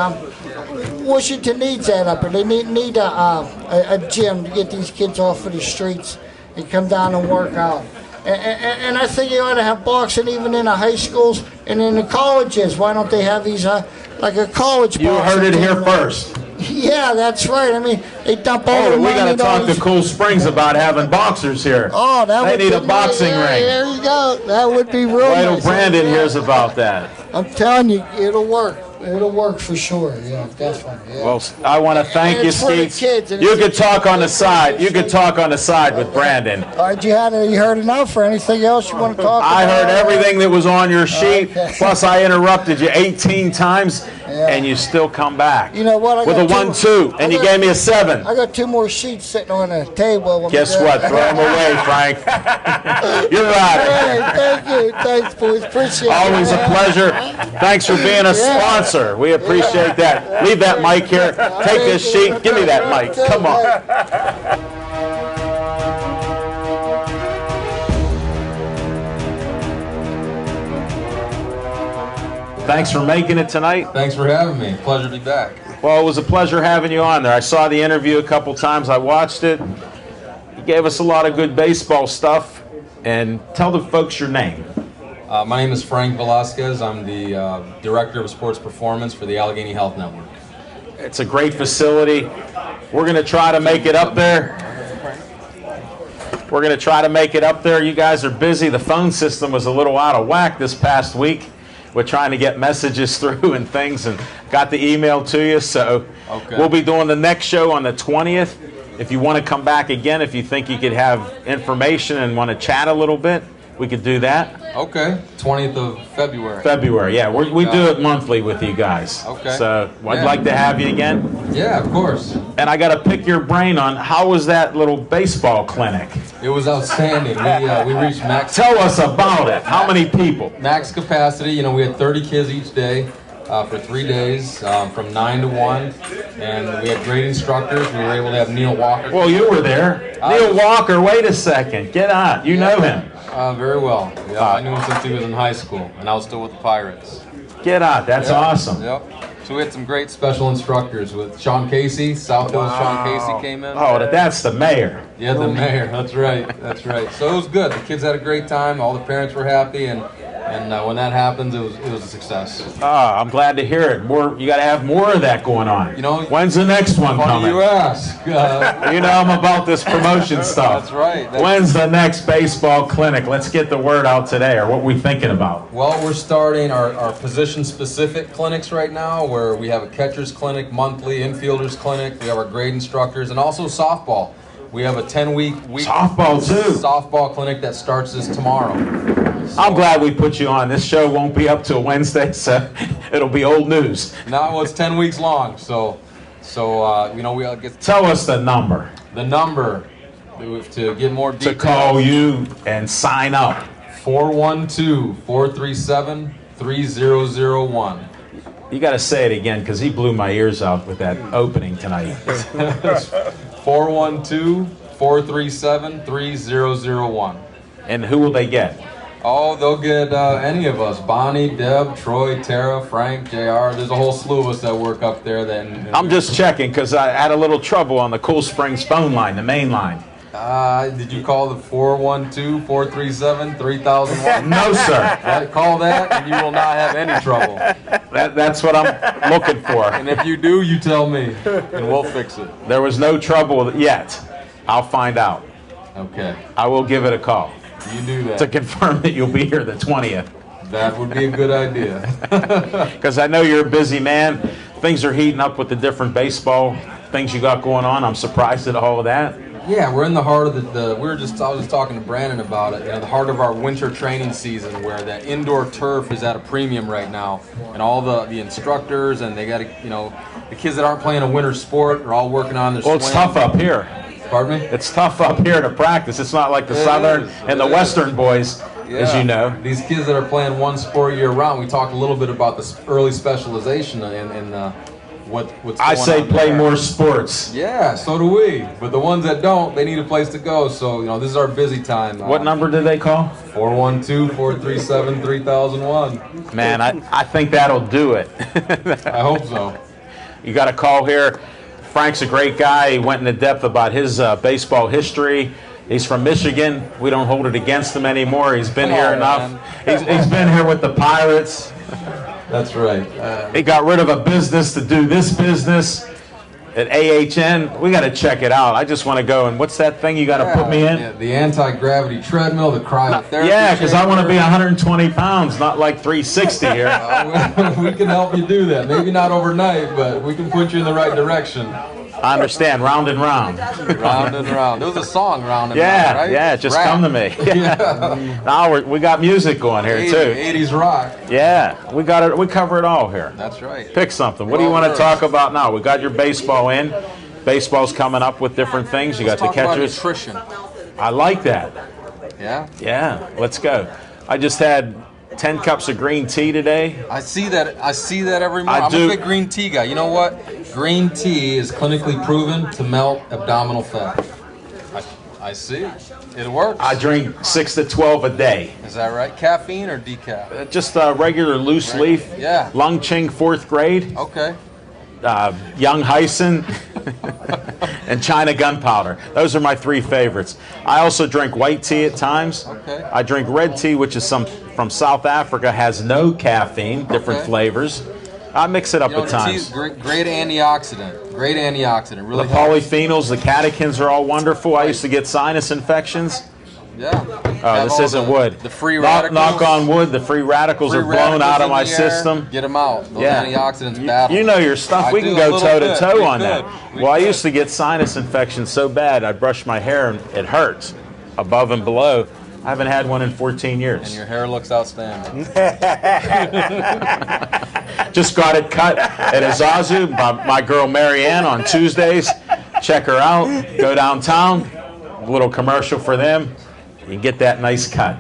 Washington needs that up there. They need a gym to get these kids off of the streets and come down and work out. And I think you ought to have boxing even in the high schools and in the colleges. Why don't they have these like a college? You boxing heard it here team? first. Yeah, that's right. I mean, they dump all Oh, the we money got to into all talk these- to Cool Springs about having boxers here. Oh, that They would need be a boxing yeah, ring. There you go. That would be real Wait till nice. Brandon Yeah. hears about that. I'm telling you, it'll work. It'll work for sure. Yeah, definitely. Yeah. Well, I want to thank And you, it's for the Skeets. kids, and You it's could for talk the on the kids. side. You could talk on the side with Brandon. All right, you heard enough or anything else you want to talk about? I heard everything that was on your sheet. Okay. Plus, I interrupted you 18 times. and you still come back. You know what? With a 1-2, and you gave me a 7. I got 2 more sheets sitting on the table. Guess what? Throw them away, Frank. You're right. Hey, thank you. Thanks, boys. Appreciate it. Always a pleasure. Thanks for being a sponsor. We appreciate that. Leave that mic here. Take this sheet. Give me that mic. Come on. Thanks for making it tonight. Thanks for having me. Pleasure to be back. Well, it was a pleasure having you on there. I saw the interview a couple times. I watched it. You gave us a lot of good baseball stuff. And tell the folks your name. My name is Frank Velasquez. I'm the Director of Sports Performance for the Allegheny Health Network. It's a great facility. We're going to try to make it up there. We're going to try to make it up there. You guys are busy. The phone system was a little out of whack this past week. We're trying to get messages through and things, and got the email to you. So We'll be doing the next show on the 20th. If you want to come back again, if you think you could have information and want to chat a little bit, we could do that. Okay, 20th of February. February, yeah. We do it monthly with you guys. Okay. So I'd like to have you again. Yeah, of course. And I got to pick your brain on how was that little baseball clinic? It was outstanding. We reached max. Tell us about it. How many people? Max capacity. You know, we had 30 kids each day for 3 days, from 9 to 1, and we had great instructors. We were able to have Neil Walker. Well, you were there. Neil Walker. Wait a second. Get on. You know him. Very well. Yeah, I knew him since he was in high school, and I was still with the Pirates. Get out. That's awesome. Yep. So we had some great special instructors with Sean Casey. South Hills Sean Casey came in. Oh, that's the mayor. Yeah, the mayor. That's right. That's right. So it was good. The kids had a great time. All the parents were happy, and when that happens, it was a success. I'm glad to hear it. You got to have more of that going on. You know, when's the next one coming? You ask. You know I'm about this promotion stuff. That's right. When's the next baseball clinic? Let's get the word out today, or what we thinking about? Well, we're starting our position-specific clinics right now, where we have a catcher's clinic monthly, infielders clinic. We have our grade instructors, and also softball. We have a 10-week softball too. Softball clinic that starts this tomorrow. I'm glad we put you on. This show won't be up till Wednesday, so it'll be old news. No, it's 10 weeks long, so you know, we'll get. Tell us the number. The number to get more details. To call you and sign up. 412-437-3001. You got to say it again, because he blew my ears out with that opening tonight. 412-437-3001. And who will they get? Oh, they'll get any of us. Bonnie, Deb, Troy, Tara, Frank, JR. There's a whole slew of us that work up there. I'm just checking, because I had a little trouble on the Cool Springs phone line, the main line. Did you call the 412-437-3001? No, sir. Call that, and you will not have any trouble. That's what I'm looking for. And if you do, you tell me, and we'll fix it. There was no trouble yet. I'll find out. Okay. I will give it a call. You do that. To confirm that you'll be here the 20th. That would be a good idea. Because I know you're a busy man. Things are heating up with the different baseball things you got going on. I'm surprised at all of that. Yeah, we're in the heart of I was just talking to Brandon about it. You know, the heart of our winter training season, where the indoor turf is at a premium right now, and all the instructors, and they got to, you know, the kids that aren't playing a winter sport are all working on their swing. It's tough up here. Pardon me? It's tough up here to practice. It's not like the Southern and the Western boys, as you know. These kids that are playing one sport year round, we talked a little bit about the early specialization and what's going on. I say play there. more sports. Yeah, so do we. But the ones that don't, they need a place to go. So, you know, this is our busy time. What number did they call? 412-437-3001. Man, I think that'll do it. I hope so. You got a call here. Frank's a great guy. He went into depth about his baseball history. He's from Michigan. We don't hold it against him anymore. He's been here enough. He's been here with the Pirates. That's right. He got rid of a business to do this business at AHN. We got to check it out. I just want to go and what's that thing you got to put me in? Yeah, the anti-gravity treadmill, the cryotherapy. Yeah, because I want to be 120 pounds, not like 360 here. We can help you do that. Maybe not overnight, but we can put you in the right direction. I understand. Round and round. Round and round. There was a song, Round and Yeah, Round, right? yeah, just Rap. come to me. Now we got music going here too. 80s rock. Yeah, we got it. We cover it all here. That's right. Pick something. What do you want to talk about now? We got your baseball in. Baseball's coming up with different things. You got Let's the talk about catchers. nutrition. I like that. Yeah? Yeah, let's go. I just had 10 cups of green tea today. I see that every morning. I I'm do. a big green tea guy. You know what? Green tea is clinically proven to melt abdominal fat. I see. It works. I drink 6 to 12 a day. Is that right? Caffeine or decaf? Just regular loose leaf. Yeah. Lung Ching 4th grade. Okay. Young Hyson. And China gunpowder. Those are my 3 favorites. I also drink white tea at times. Okay. I drink red tea, which is from South Africa, has no caffeine, different Okay. flavors. I mix it up You know, at the tea times. is great antioxidant. Great antioxidant. Really The helps. polyphenols, the catechins are all wonderful. I used to get sinus infections. Yeah. Oh, Have this all isn't the, wood. The free knock, radicals. knock on wood, the free radicals Free are blown out radicals of my in the air, system. Get them out. Those Yeah. antioxidants battle. You know your stuff. I We do can a go little toe to bit. toe We on could. that. We Well, I could. used to get sinus infections so bad I'd brush my hair and it hurts above and below. I haven't had one in 14 And years. your hair looks outstanding. Just got it cut at Azazu by my girl Marianne on Tuesdays. Check her out. Go downtown. A little commercial for them. You can get that nice cut.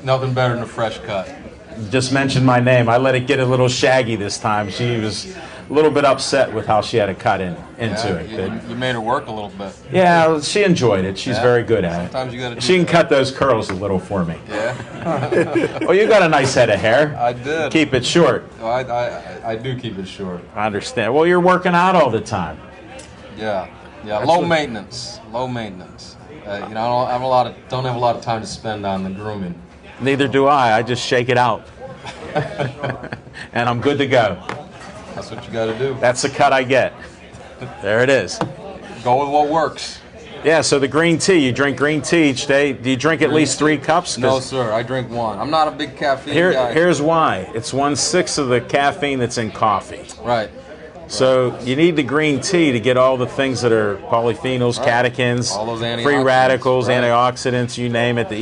Nothing better than a fresh cut. Just mentioned my name. I let it get a little shaggy this time. She was a little bit upset with how she had to cut into Yeah, it. you made her work a little bit. Yeah, she enjoyed it. She's Yeah. very good at it. Sometimes you gotta do She can that. cut those curls a little for me. Yeah, Oh, you got a nice head of hair. I did. Keep it short. I do keep it short. I understand. Well, you're working out all the time. Yeah, yeah. That's Low what- maintenance. Low maintenance. You know, I don't have a lot of time to spend on the grooming. Neither do I. I just shake it out. And I'm good to go. That's what you got to do. That's the cut I get. There it is. Go with what works. Yeah, so the green tea, you drink green tea each day. Do you drink at least 3 cups? 'Cause No, sir. I drink one. I'm not a big caffeine guy. here's why. It's 1/6 of the caffeine that's in coffee. Right. So you need the green tea to get all the things that are polyphenols, Right. catechins, All those free antioxidants, radicals, right. antioxidants, you name it, the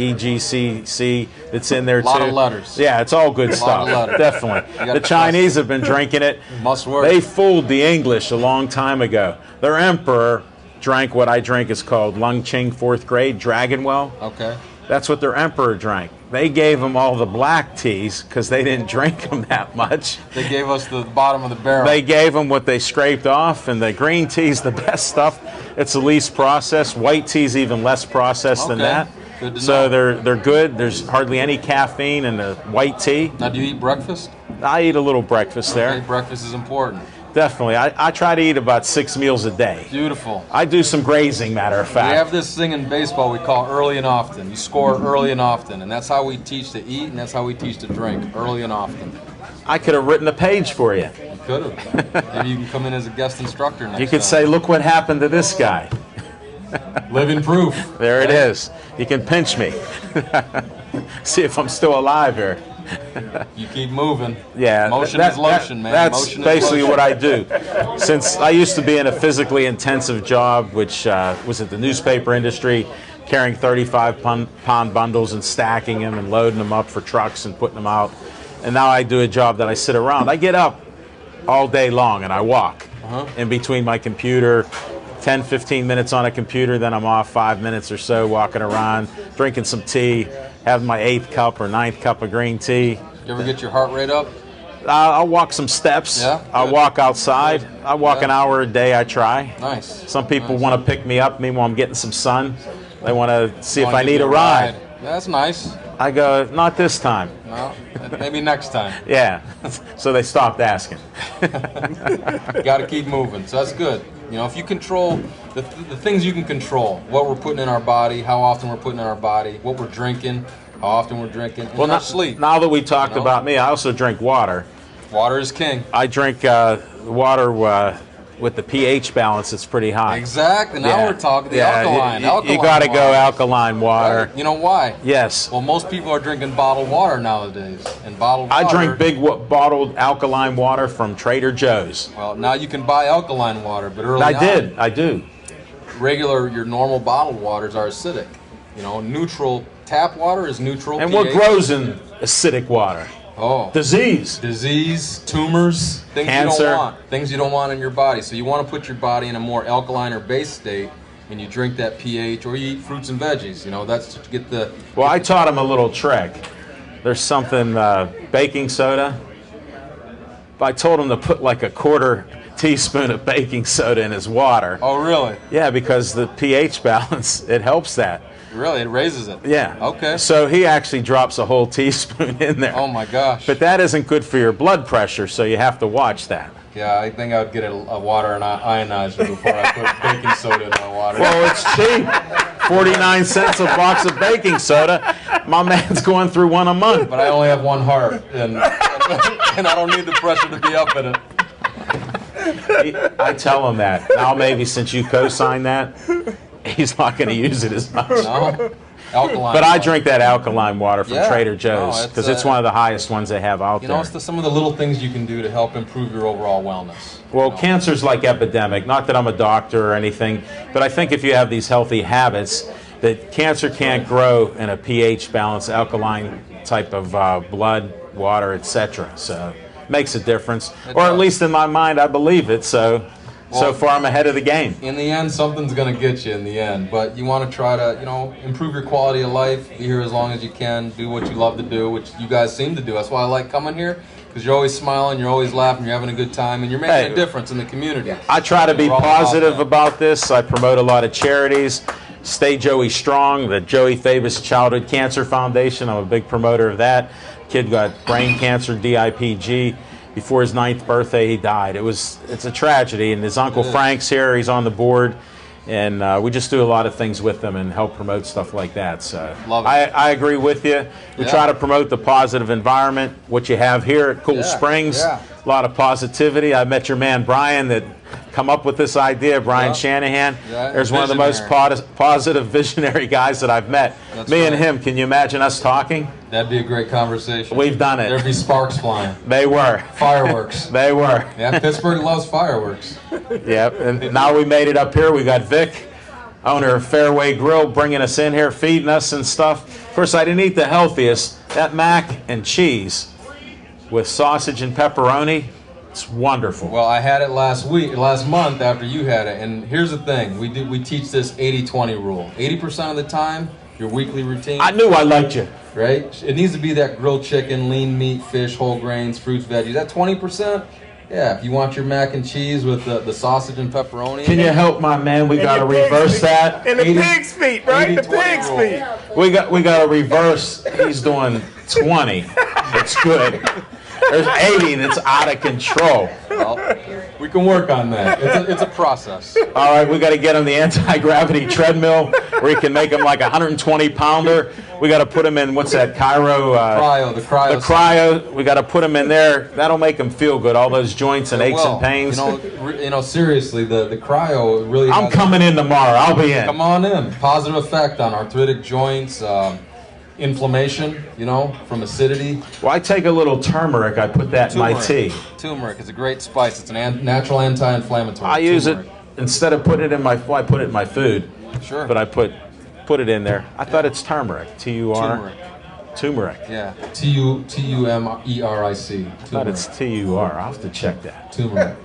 EGCC that's in there too. Lot of letters. Yeah, it's all good stuff. of letters. Definitely. You gotta The Chinese have been drinking it. Must work. They fooled the English a long time ago. Their emperor drank what I drink is called Lung Ching 4th grade, Dragonwell. Okay. That's what their emperor drank. They gave him all the black teas because they didn't drink them that much. They gave us the bottom of the barrel. They gave them what they scraped off, and the green tea's the best stuff. It's the least processed. White tea's even less processed than Okay. that. Good to So know. they're good. There's hardly any caffeine in the white tea. Now, do you eat breakfast? I eat a little breakfast there. Okay, breakfast is important. Definitely. I try to eat about 6 meals a day. Beautiful. I do some grazing, matter of We fact. have this thing in baseball we call early and often. You score early and often, and that's how we teach to eat, and that's how we teach to drink, early and often. I could have written a page for you. You could have. Maybe you can come in as a guest instructor next You could time. say, look what happened to this guy. Living proof. There it is. You can pinch me. See if I'm still alive here. You keep moving. Yeah, Motion is lotion, man. That's Motion is basically lotion. what I do. Since I used to be in a physically intensive job, which was at the newspaper industry, carrying 35-pound bundles and stacking them and loading them up for trucks and putting them out. And now I do a job that I sit around. I get up all day long and I walk in between my computer. 10, 15 minutes on a computer, then I'm off 5 minutes or so walking around, drinking some tea, having my 8th cup or 9th cup of green tea. You ever get your heart rate up? I'll walk some steps. Yeah, I'll good. walk outside. I walk Yeah. an hour a day, I try. Nice. Some people Nice. want to pick me up, meanwhile I'm getting some sun. They want to see if Wanna I give need you a ride. That's nice. I go, not this time. No, maybe next time. Yeah. So they stopped asking. Got to keep moving. So that's good. You know, if you control the things you can control, what we're putting in our body, how often we're putting in our body, what we're drinking, how often we're drinking, and our sleep. Now that we talked You know? about me, I also drink water. Water is king. I drink water with the pH balance, it's pretty high. Exactly. Now Yeah. we're talking the Yeah, alkaline. You got to go water. alkaline water. Right? You know why? Yes. Well, most people are drinking bottled water nowadays, and bottled water. I drink big bottled alkaline water from Trader Joe's. Well, now you can buy alkaline water, but early on, I do. your normal bottled waters are acidic. You know, neutral tap water is neutral. And pH. what grows in acidic water? Oh, Disease. disease, tumors, things Cancer. you don't want, things you don't want in your body. So you want to put your body in a more alkaline or base state, and you drink that pH, or you eat fruits and veggies. You know, that's to get the. Well, I taught him a little trick. There's something, baking soda. I told him to put like a quarter teaspoon of baking soda in his water. Oh, really? Yeah, because the pH balance, it helps that. Really, it raises it. Yeah. Okay. So he actually drops a whole teaspoon in there. Oh my gosh. But that isn't good for your blood pressure, so you have to watch that. Yeah, I think I would get a water and ionizer before I put baking soda in my water. Well, it's cheap. 49 cents a box of baking soda. My man's going through one a month. But I only have one heart, and and I don't need the pressure to be up in it. I tell him that. Now maybe since you co-signed that, he's not going to use it as much. No, alkaline. But I water. drink that alkaline water from Yeah. Trader Joe's No, because it's one of the highest ones they have out You know, there. it's some of the little things you can do to help improve your overall wellness. Well, You know? cancer's like epidemic. Not that I'm a doctor or anything, but I think if you have these healthy habits, that cancer can't grow in a pH balanced alkaline type of blood, water, etc. So it makes a difference, It or at does. least in my mind, I believe it. So Well, far, I'm ahead of the game. In the end, something's going to get you in the end. But you want to try to, you know, improve your quality of life, be here as long as you can, do what you love to do, which you guys seem to do. That's why I like coming here, because you're always smiling, you're always laughing, you're having a good time, and you're making Hey. a difference in the community. I try to be We're all about positive that. about this. I promote a lot of charities. Stay Joey Strong, the Joey Fabus Childhood Cancer Foundation. I'm a big promoter of that. Kid got brain cancer, DIPG. Before his 9th birthday, he died. It's a tragedy. And his uncle It is. Frank's here. He's on the board. And we just do a lot of things with them and help promote stuff like that. So Love it. I agree with you. We Yeah. try to promote the positive environment, what you have here at Cool Yeah, Springs. yeah. A lot of positivity. I met your man Brian that come up with this idea, Brian Yeah. Shanahan. Yeah, There's one of the most visionary. positive visionary guys that I've met. That's Me and right. him, can you imagine us talking? That'd be a great conversation. We've done it. There'd be sparks flying, They were. fireworks. They were. Yeah, Pittsburgh loves fireworks. Yep. And now we made it up here. We got Vic, owner of Fairway Grill, bringing us in here, feeding us and stuff. Of course, I didn't eat the healthiest. That mac and cheese with sausage and pepperoni, it's wonderful. Well, I had it last month after you had it, and here's the thing: we teach this 80-20 rule. 80% of the time, your weekly routine, I knew I liked you. right? It needs to be that grilled chicken, lean meat, fish, whole grains, fruits, veggies. That 20%, yeah. If you want your mac and cheese with the sausage and pepperoni, Can you help my man? We got to And the pig's reverse feet. that. And the 80 pig's feet, right? The 80-20 pig's rule. feet. We got to reverse. He's doing 20. It's good. There's 80 that's out of control. Well, we can work on that. It's a process. All right, we got to get him the anti-gravity treadmill where he can make him like a 120-pounder. We got to put him in, what's that, The cryo. The cryo. We got to put him in there. That'll make him feel good. All those joints and aches and pains. You know, seriously, the cryo really. I'm has- coming in tomorrow. I'll be in. Come on in. Positive effect on arthritic joints, inflammation. You know, from acidity. Well, I take a little turmeric. I put that in my tea. Turmeric is a great spice. It's an natural anti-inflammatory. I use it Turmeric. instead of putting it in my. Well, I put it in my food. Sure. But I put it in there. I thought it's turmeric. T-U-R. Turmeric. Turmeric. Yeah. T-U-M-E-R-I-C. I thought it's T-U-R. I'll have to check that. Turmeric.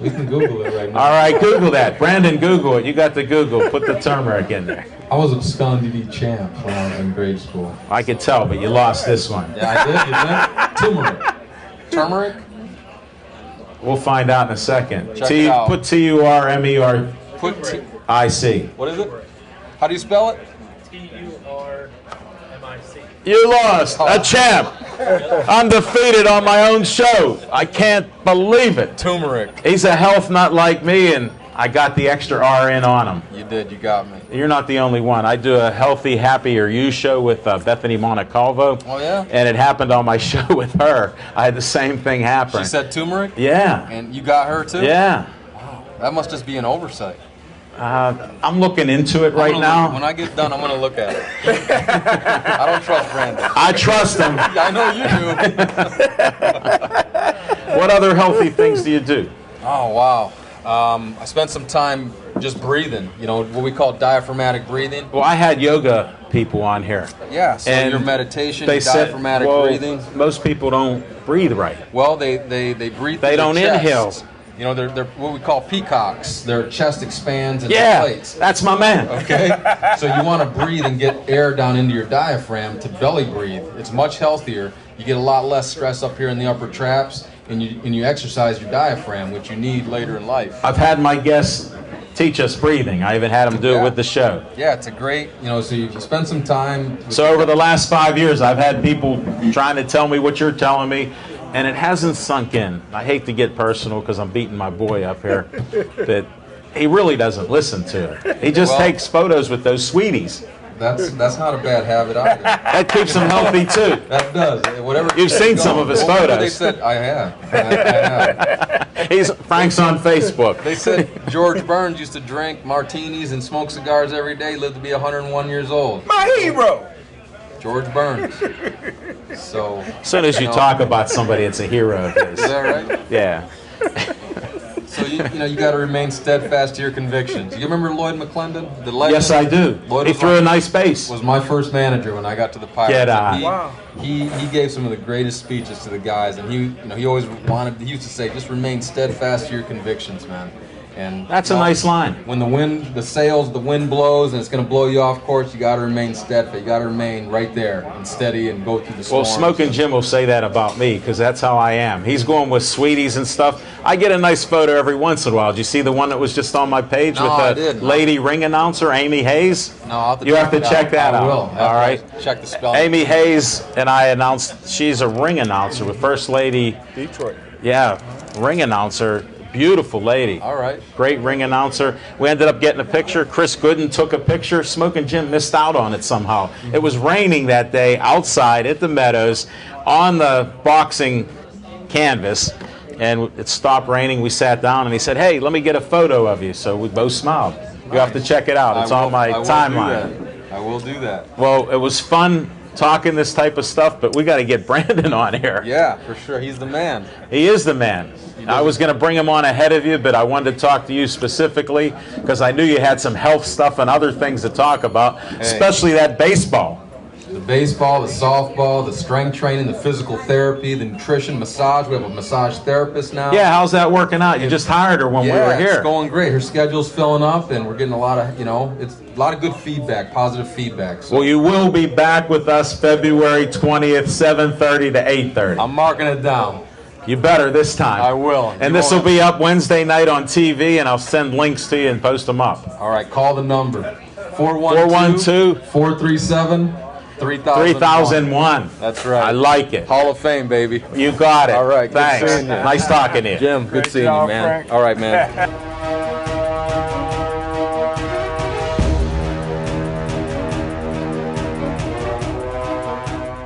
We can Google it right now. All right, Google that. Brandon, Google it. You got the Google. Put the turmeric in there. I was a Scandinavian champ when I was in grade school. I could tell, but you lost this one. Yeah, I did. You think? Turmeric. Turmeric? We'll find out in a second. Check it out. Put T-U-R-M-E-R-I-C. Put what is it? How do you spell it? T-U-R-M-I-C. You lost. A champ. Undefeated on my own show. I can't believe it. Turmeric. He's a health nut like me, and I got the extra R in on him. You did. You got me. You're not the only one. I do a Healthy, Happier You show with Bethany Montecalvo. Oh, yeah? And it happened on my show with her. I had the same thing happen. She said turmeric? Yeah. And you got her too? Yeah. That must just be an oversight. I'm looking into it right now. When I get done, I'm going to look at it. I don't trust Brandon. I trust him. Yeah, I know you do. What other healthy things do you do? Oh, wow. I spent some time just breathing, what we call diaphragmatic breathing. Well, I had yoga people on here. Yeah, so And your meditation, they your said, diaphragmatic well, breathing. most people don't breathe right. Well, they breathe They through don't their inhale. chest. They're what we call peacocks. Their chest expands and Yeah, deflates. that's my man. Okay, so you want to breathe and get air down into your diaphragm to belly breathe. It's much healthier. You get a lot less stress up here in the upper traps, and you exercise your diaphragm, which you need later in life. I've had my guests teach us breathing. I even had them do it with the show. Yeah, it's a great, so you spend some time. So over the last 5 years, I've had people trying to tell me what you're telling me, and it hasn't sunk in. I hate to get personal because I'm beating my boy up here, that he really doesn't listen to it. He just takes photos with those sweeties. That's not a bad habit either. That keeps him healthy too. That does. Whatever. You've seen some of his photos. They said I have. I have. Frank's on Facebook. They said George Burns used to drink martinis and smoke cigars every day, lived to be 101 years old. My hero. George Burns. So As soon as you talk about somebody, it's a hero of his. is that right? Yeah. So you got to remain steadfast to your convictions. You remember Lloyd McClendon, the legend? Yes, I do. Lloyd He threw a nice base. was my first manager when I got to the Pirates. Get on. Wow. He gave some of the greatest speeches to the guys, and he always he used to say, just remain steadfast to your convictions, man. And That's a nice line. When the wind blows and it's going to blow you off course, you got to remain steadfast. You got to remain right there and steady and go through the Well, storms. Smoking Jim will say that about me because that's how I am. He's going with sweeties and stuff. I get a nice photo every once in a while. Did you see the one that was just on my page No, I with the didn't. lady ring announcer, Amy Hayes? No, I'll have to You have to it check out. that I out. will. All right. Check the spelling. Amy Hayes and I announced she's a ring announcer with First Lady. Detroit. Yeah, ring announcer. Beautiful lady. All right. Great ring announcer. We ended up getting a picture. Chris Gooden took a picture. Smoking Jim missed out on it somehow. It was raining that day outside at the Meadows on the boxing canvas, and it stopped raining. We sat down, and he said, "Hey, let me get a photo of you." So we both smiled. You have to check it out. It's on my timeline. I will do that. Well, it was fun talking this type of stuff, but we got to get Brandon on here. Yeah, for sure. He's the man. He is the man. I was going to bring him on ahead of you, but I wanted to talk to you specifically because I knew you had some health stuff and other things to talk about, especially that baseball. The baseball, the softball, the strength training, the physical therapy, the nutrition, massage. We have a massage therapist now. Yeah, how's that working out? You just hired her when we were here. It's going great. Her schedule's filling up, and we're getting a lot of, it's a lot of good feedback, positive feedback. So Well, you will be back with us February 20th, 7:30 to 8:30. I'm marking it down. You better this time. I will. And this will be up Wednesday night on TV, and I'll send links to you and post them up. All right, call the number. 412-437-3001. 3001. That's right. I like it. Hall of Fame, baby. You got it. All right, good Thanks. seeing you. Nice talking to you. Jim, good seeing you, man. Frank. All right, man.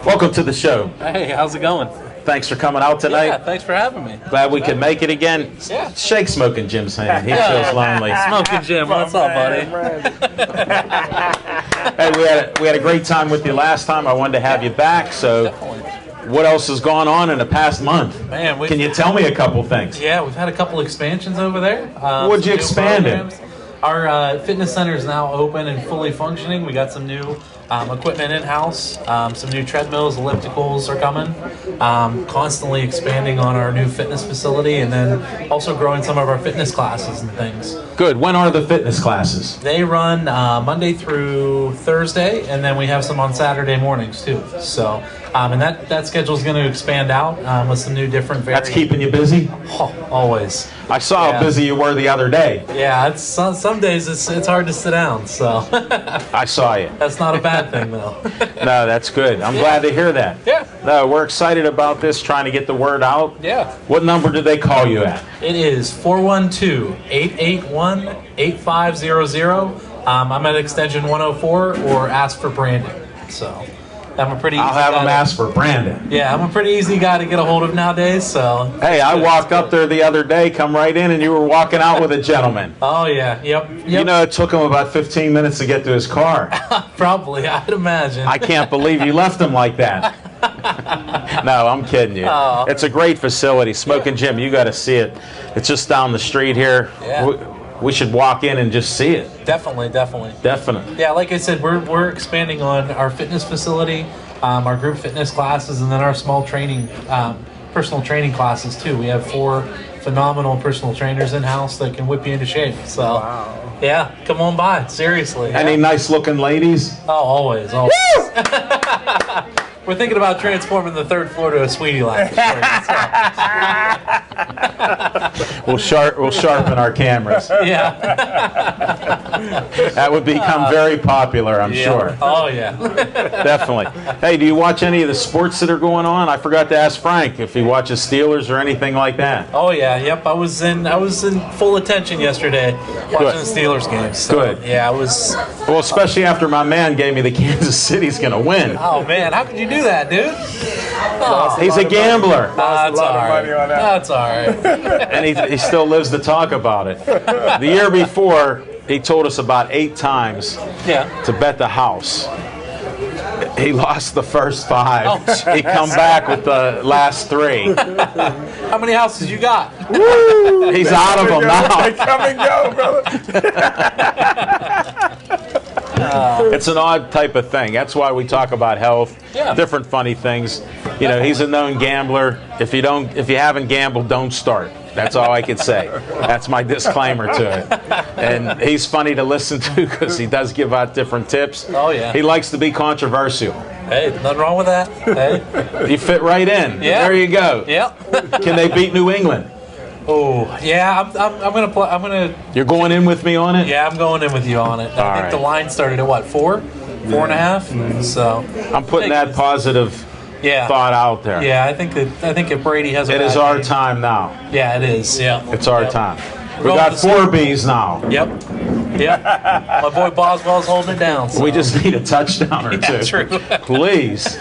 Welcome to the show. Hey, how's it going? Thanks for coming out tonight. Yeah, thanks for having me. Glad we could make it again. Yeah. Shake Smoking Jim's hand. He feels lonely. Smoking Jim, what's up, buddy? Hey, we had a great time with you last time. I wanted to have you back. So, Definitely. what else has gone on in the past month? Man, Can you tell me a couple things? Yeah, we've had a couple expansions over there. What'd you some new expand it? programs. Our fitness center is now open and fully functioning. We got some new equipment in-house. Some new treadmills, ellipticals are coming. Constantly expanding on our new fitness facility, and then also growing some of our fitness classes and things. Good. When are the fitness classes? They run Monday through Thursday, and then we have some on Saturday mornings too. So, and that schedule is going to expand out with some new different That's variants. keeping you busy? Oh, always. I saw Yeah. how busy you were the other day. Yeah, it's some days it's hard to sit down. So I saw you. that's not a bad thing though. No, that's good. I'm glad to hear that. Yeah. No, we're excited about this, trying to get the word out. Yeah. What number do they call you at? It is 412-881-8500. I'm at extension 104, or ask for Brandon. So I'm a pretty easy I'll have guy him to- ask for Brandon. Yeah, I'm a pretty easy guy to get a hold of nowadays. So. Hey, I walked up there the other day, come right in, and you were walking out with a gentleman. Oh yeah. Yep. You know, it took him about 15 minutes to get to his car. Probably. I'd imagine. I can't believe you left him like that. No, I'm kidding you. Oh. It's a great facility. Smoking Jim, you got to see it. It's just down the street here. Yeah. We should walk in and just see it. Definitely. Definitely. Yeah, like I said, we're expanding on our fitness facility, our group fitness classes, and then our small training, personal training classes too. We have 4 phenomenal personal trainers in house that can whip you into shape. So, yeah, come on by. Seriously. Any nice looking ladies? Oh, always. We're thinking about transforming the 3rd floor to a Sweetie Lounge. We'll sharpen our cameras. Yeah. That would become very popular, I'm sure. Oh yeah. Definitely. Hey, do you watch any of the sports that are going on? I forgot to ask Frank if he watches Steelers or anything like that. Oh yeah. Yep. I was in full attention yesterday watching the Steelers game. So, Good. Yeah, I was. Well, especially after my man gave me the Kansas City's going to win. Oh man, how could you do that, dude? Oh, He's a gambler, that's all right. That's all right. and he still lives to talk about it. The year before, he told us about 8 times Yeah. to bet the house. He lost the first 5. Oh, He come back with the last 3. How many houses you got? He's out of them now. They come and go, brother. It's an odd type of thing. That's why we talk about health, Yeah. different funny things. You know, he's a known gambler. If you haven't gambled, don't start. That's all I could say. That's my disclaimer to it. And he's funny to listen to because he does give out different tips. Oh, yeah. He likes to be controversial. Hey, nothing wrong with that. Hey. You fit right in. Yeah. There you go. Yep. Can they beat New England? Oh yeah. I'm gonna play. I'm gonna. You're going in with me on it? Yeah, I'm going in with you on it. I All think right. the line started at what 4.5. So I'm putting that positive yeah. thought out there. Yeah, I think if Brady has a It is bad our game- time now. Yeah, it is. Yeah, It's our Yep. time. We Going got with the 4 Bs now. Yep. My boy Boswell's holding it down. So. We just need a touchdown or Yeah, 2. true. Please.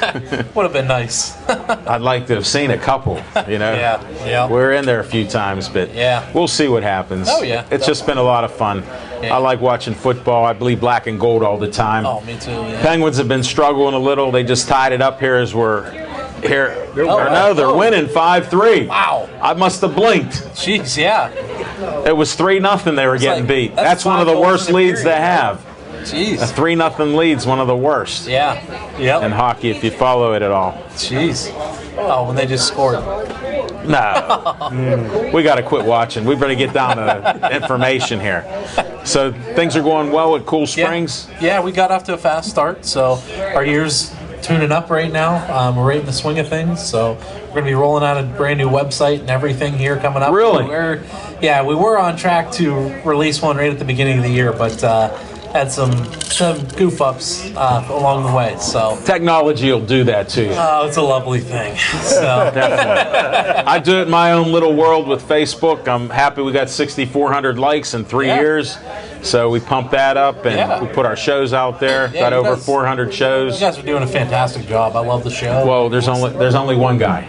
would have been nice. I'd like to have seen a couple, you know. Yeah, yeah. We're in there a few times, but Yeah. we'll see what happens. Oh, yeah. It's just been a lot of fun. Yeah. I like watching football. I bleed black and gold all the time. Oh, me too. Yeah. Penguins have been struggling a little. They just tied it up here as we're here. They're winning 5-3. Wow. I must have blinked. Jeez, yeah. It was 3-0 they were getting like- beat. that's That's one of the 5 goals worst in a leads they period. have. A Jeez. 3-0 lead's one of the worst Yeah. Yep. in hockey if you follow it at all. Jeez. Oh, when they just scored. No. We got to quit watching. We better get down to information here. So things are going well at Cool Springs. Yeah, we got off to a fast start. So our year's tuning up right now. We're right in the swing of things. So we're going to be rolling out a brand new website and everything here coming up. Really? We were on track to release one right at the beginning of the year, but had some goof ups along the way. So Technology will do that to you. it's a lovely thing. So Definitely. I do it in my own little world with Facebook. I'm happy we got 6,400 likes in 3 Yeah. years. So we pumped that up and Yeah. we put our shows out there. Yeah, Got you over guys- 400 you shows. guys are doing a fantastic job. I love the show. Well, there's only one guy.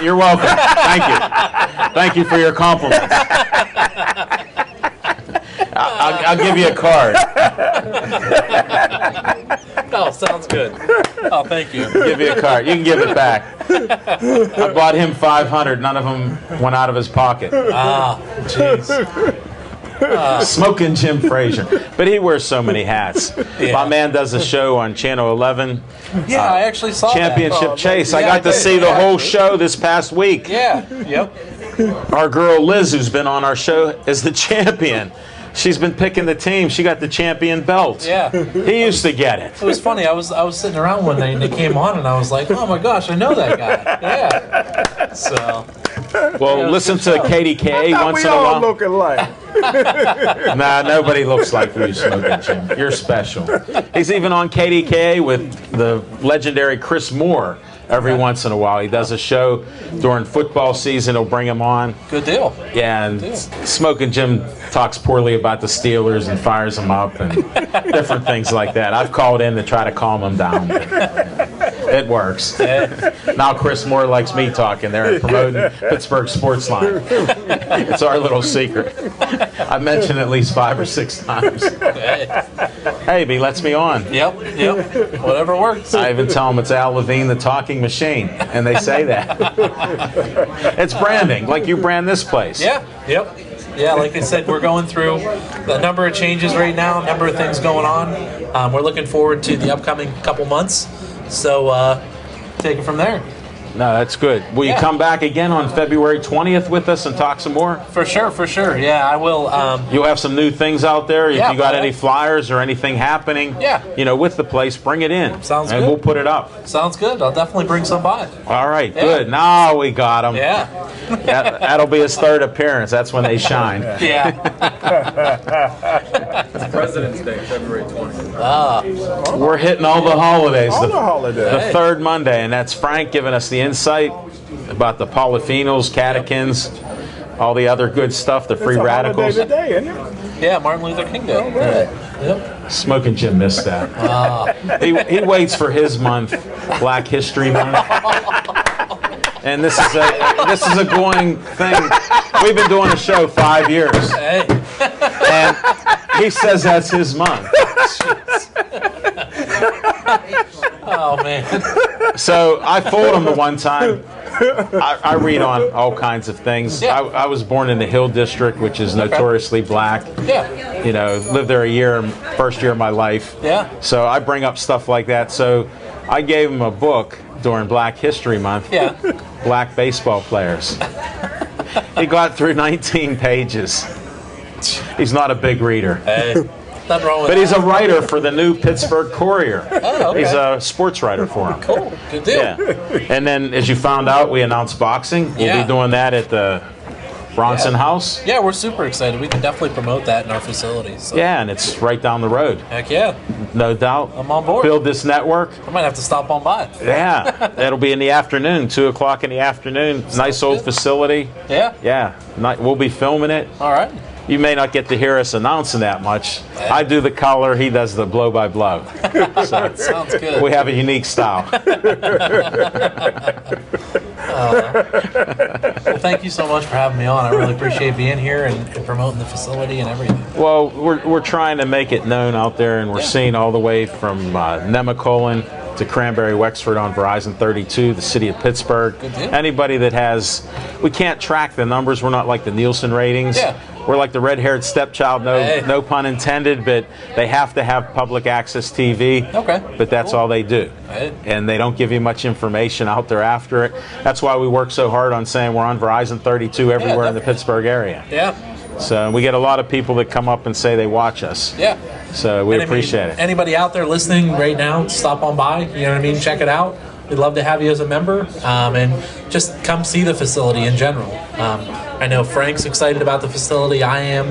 You're welcome. Thank you. Thank you for your compliments. I'll give you a card. Oh, sounds good. Oh, thank you. Give you a card. You can give it back. I bought him 500. None of them went out of his pocket. Jeez. Smoking Jim Frazier. But he wears so many hats. Yeah. My man does a show on Channel 11, Yeah, I actually saw Championship Chase. I Yeah, got to I did. see the whole show this past week. that. Yeah. Yep. Our girl Liz, who's been on our show, is the champion. She's been picking the team. She got the champion belt. Yeah. He used to get it. It was funny. I was sitting around one day and they came on and I was like, oh my gosh, I know that guy. Yeah. So. Well, Yeah, listen good to KDKA once We in a all while. look alike. Nah, nobody looks like you, Smoking Jim. You're special. He's even on KDKA with the legendary Chris Moore every once in a while. He does a show during football season. He'll bring him on. Good deal. Yeah, and Smoking Jim talks poorly about the Steelers and fires them up and different things like that. I've called in to try to calm him down. It works. Now Chris Moore likes me talking there and promoting Pittsburgh Sports Line. It's our little secret. I've mentioned it at least 5 or 6 times. Hey, he lets me on. Yep. Whatever works. I even tell them it's Al Levine, the talking machine, and they say that. It's branding, like you brand this place. Yeah. Yep. Yeah, like I said, we're going through a number of changes right now, a number of things going on. We're looking forward to the upcoming couple months. So take it from there. No, that's good. Will you come back again on February 20th with us and talk some more? For sure. Yeah, I will. You'll have some new things out there. If Yeah, you got yeah. any flyers or anything happening, with the place, bring it in. Sounds and good. we'll put it up. Sounds good. I'll definitely bring some by. All right, good. Now we got him. Yeah. That'll be his 3rd appearance. That's when they shine. Yeah. President's Day, February 20th. We're hitting all the holidays. All the holidays. The 3rd Monday, and that's Frank giving us the insight about the Polyphenols, catechins, all the other good stuff, the free It's a radicals. holiday today, isn't it? Yeah, Martin Luther King Day. Yep. Smoking Jim missed that. He waits for his month, Black History Month. And this is a going thing. We've been doing a show 5 years, Hey. and he says that's his month. Oh man. So I fooled him the one time. I read on all kinds of things. Yeah. I was born in the Hill District, which is notoriously black. Yeah. You know, lived there a year, first year of my life. Yeah. So I bring up stuff like that. So I gave him a book during Black History Month. Yeah. Black baseball players. He got through 19 pages. He's not a big reader. Hey. Nothing wrong with But that. he's a writer for the new Pittsburgh Courier. Oh, okay. He's a sports writer for him. Cool. Good deal. Yeah. And then, as you found out, we announced boxing. We'll Yeah. be doing that at the Bronson House. Yeah, we're super excited. We can definitely promote that in our facilities. So. Yeah, and it's right down the road. Heck yeah. No doubt. I'm on board. Build this network. I might have to stop on by. Yeah. It'll be in the afternoon, 2 o'clock in the afternoon. Nice old good. facility. Yeah. Yeah. We'll be filming it. All right. You may not get to hear us announcing that much. I do the color, he does the blow-by-blow. So Sounds good. we have a unique style. Well, thank you so much for having me on. I really appreciate being here and promoting the facility and everything. Well, we're trying to make it known out there, and we're seeing all the way from Nemacolin to Cranberry Wexford on Verizon 32, the city of Pittsburgh. Good deal. Anybody that has, we can't track the numbers. We're not like the Nielsen ratings. Yeah. We're like the red-haired stepchild, Hey. no pun intended, but they have to have public access TV. Okay. But that's all they do. Hey. And they don't give you much information out there after it. That's why we work so hard on saying we're on Verizon 32 everywhere in the definitely. Pittsburgh area. Yeah. So we get a lot of people that come up and say they watch us. Yeah. So we And I mean, appreciate it. Anybody out there listening right now, stop on by. You know what I mean? Check it out. We'd love to have you as a member, and just come see the facility in general. I know Frank's excited about the facility. I am.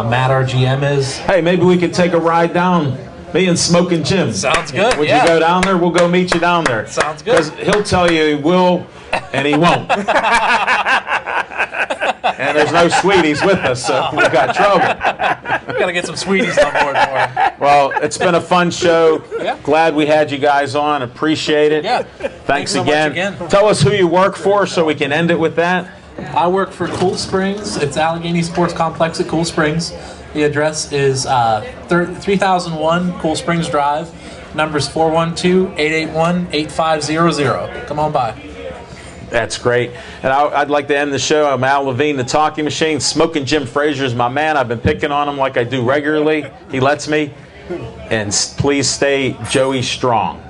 Matt, our GM, is. Hey, maybe we could take a ride down. Me and Smoking Jim. Sounds good. Would yeah. you go down there? We'll go meet you down there. Sounds good. Because he'll tell you he will, and he won't. And there's no sweeties with us, so we've got trouble. We gotta get some sweeties on board for him. Well, it's been a fun show. Yeah. Glad we had you guys on. Appreciate it. Yeah. Thanks so much again. again. Tell us who you work for so we can end it with that. I work for Cool Springs. It's Allegheny Sports Complex at Cool Springs. The address is 3001 Cool Springs Drive. Number's 412-881-8500. Come on by. That's great. And I'd like to end the show. I'm Al Levine, the Talking Machine. Smoking Jim Frazier is my man. I've been picking on him like I do regularly. He lets me. And please stay Joey strong.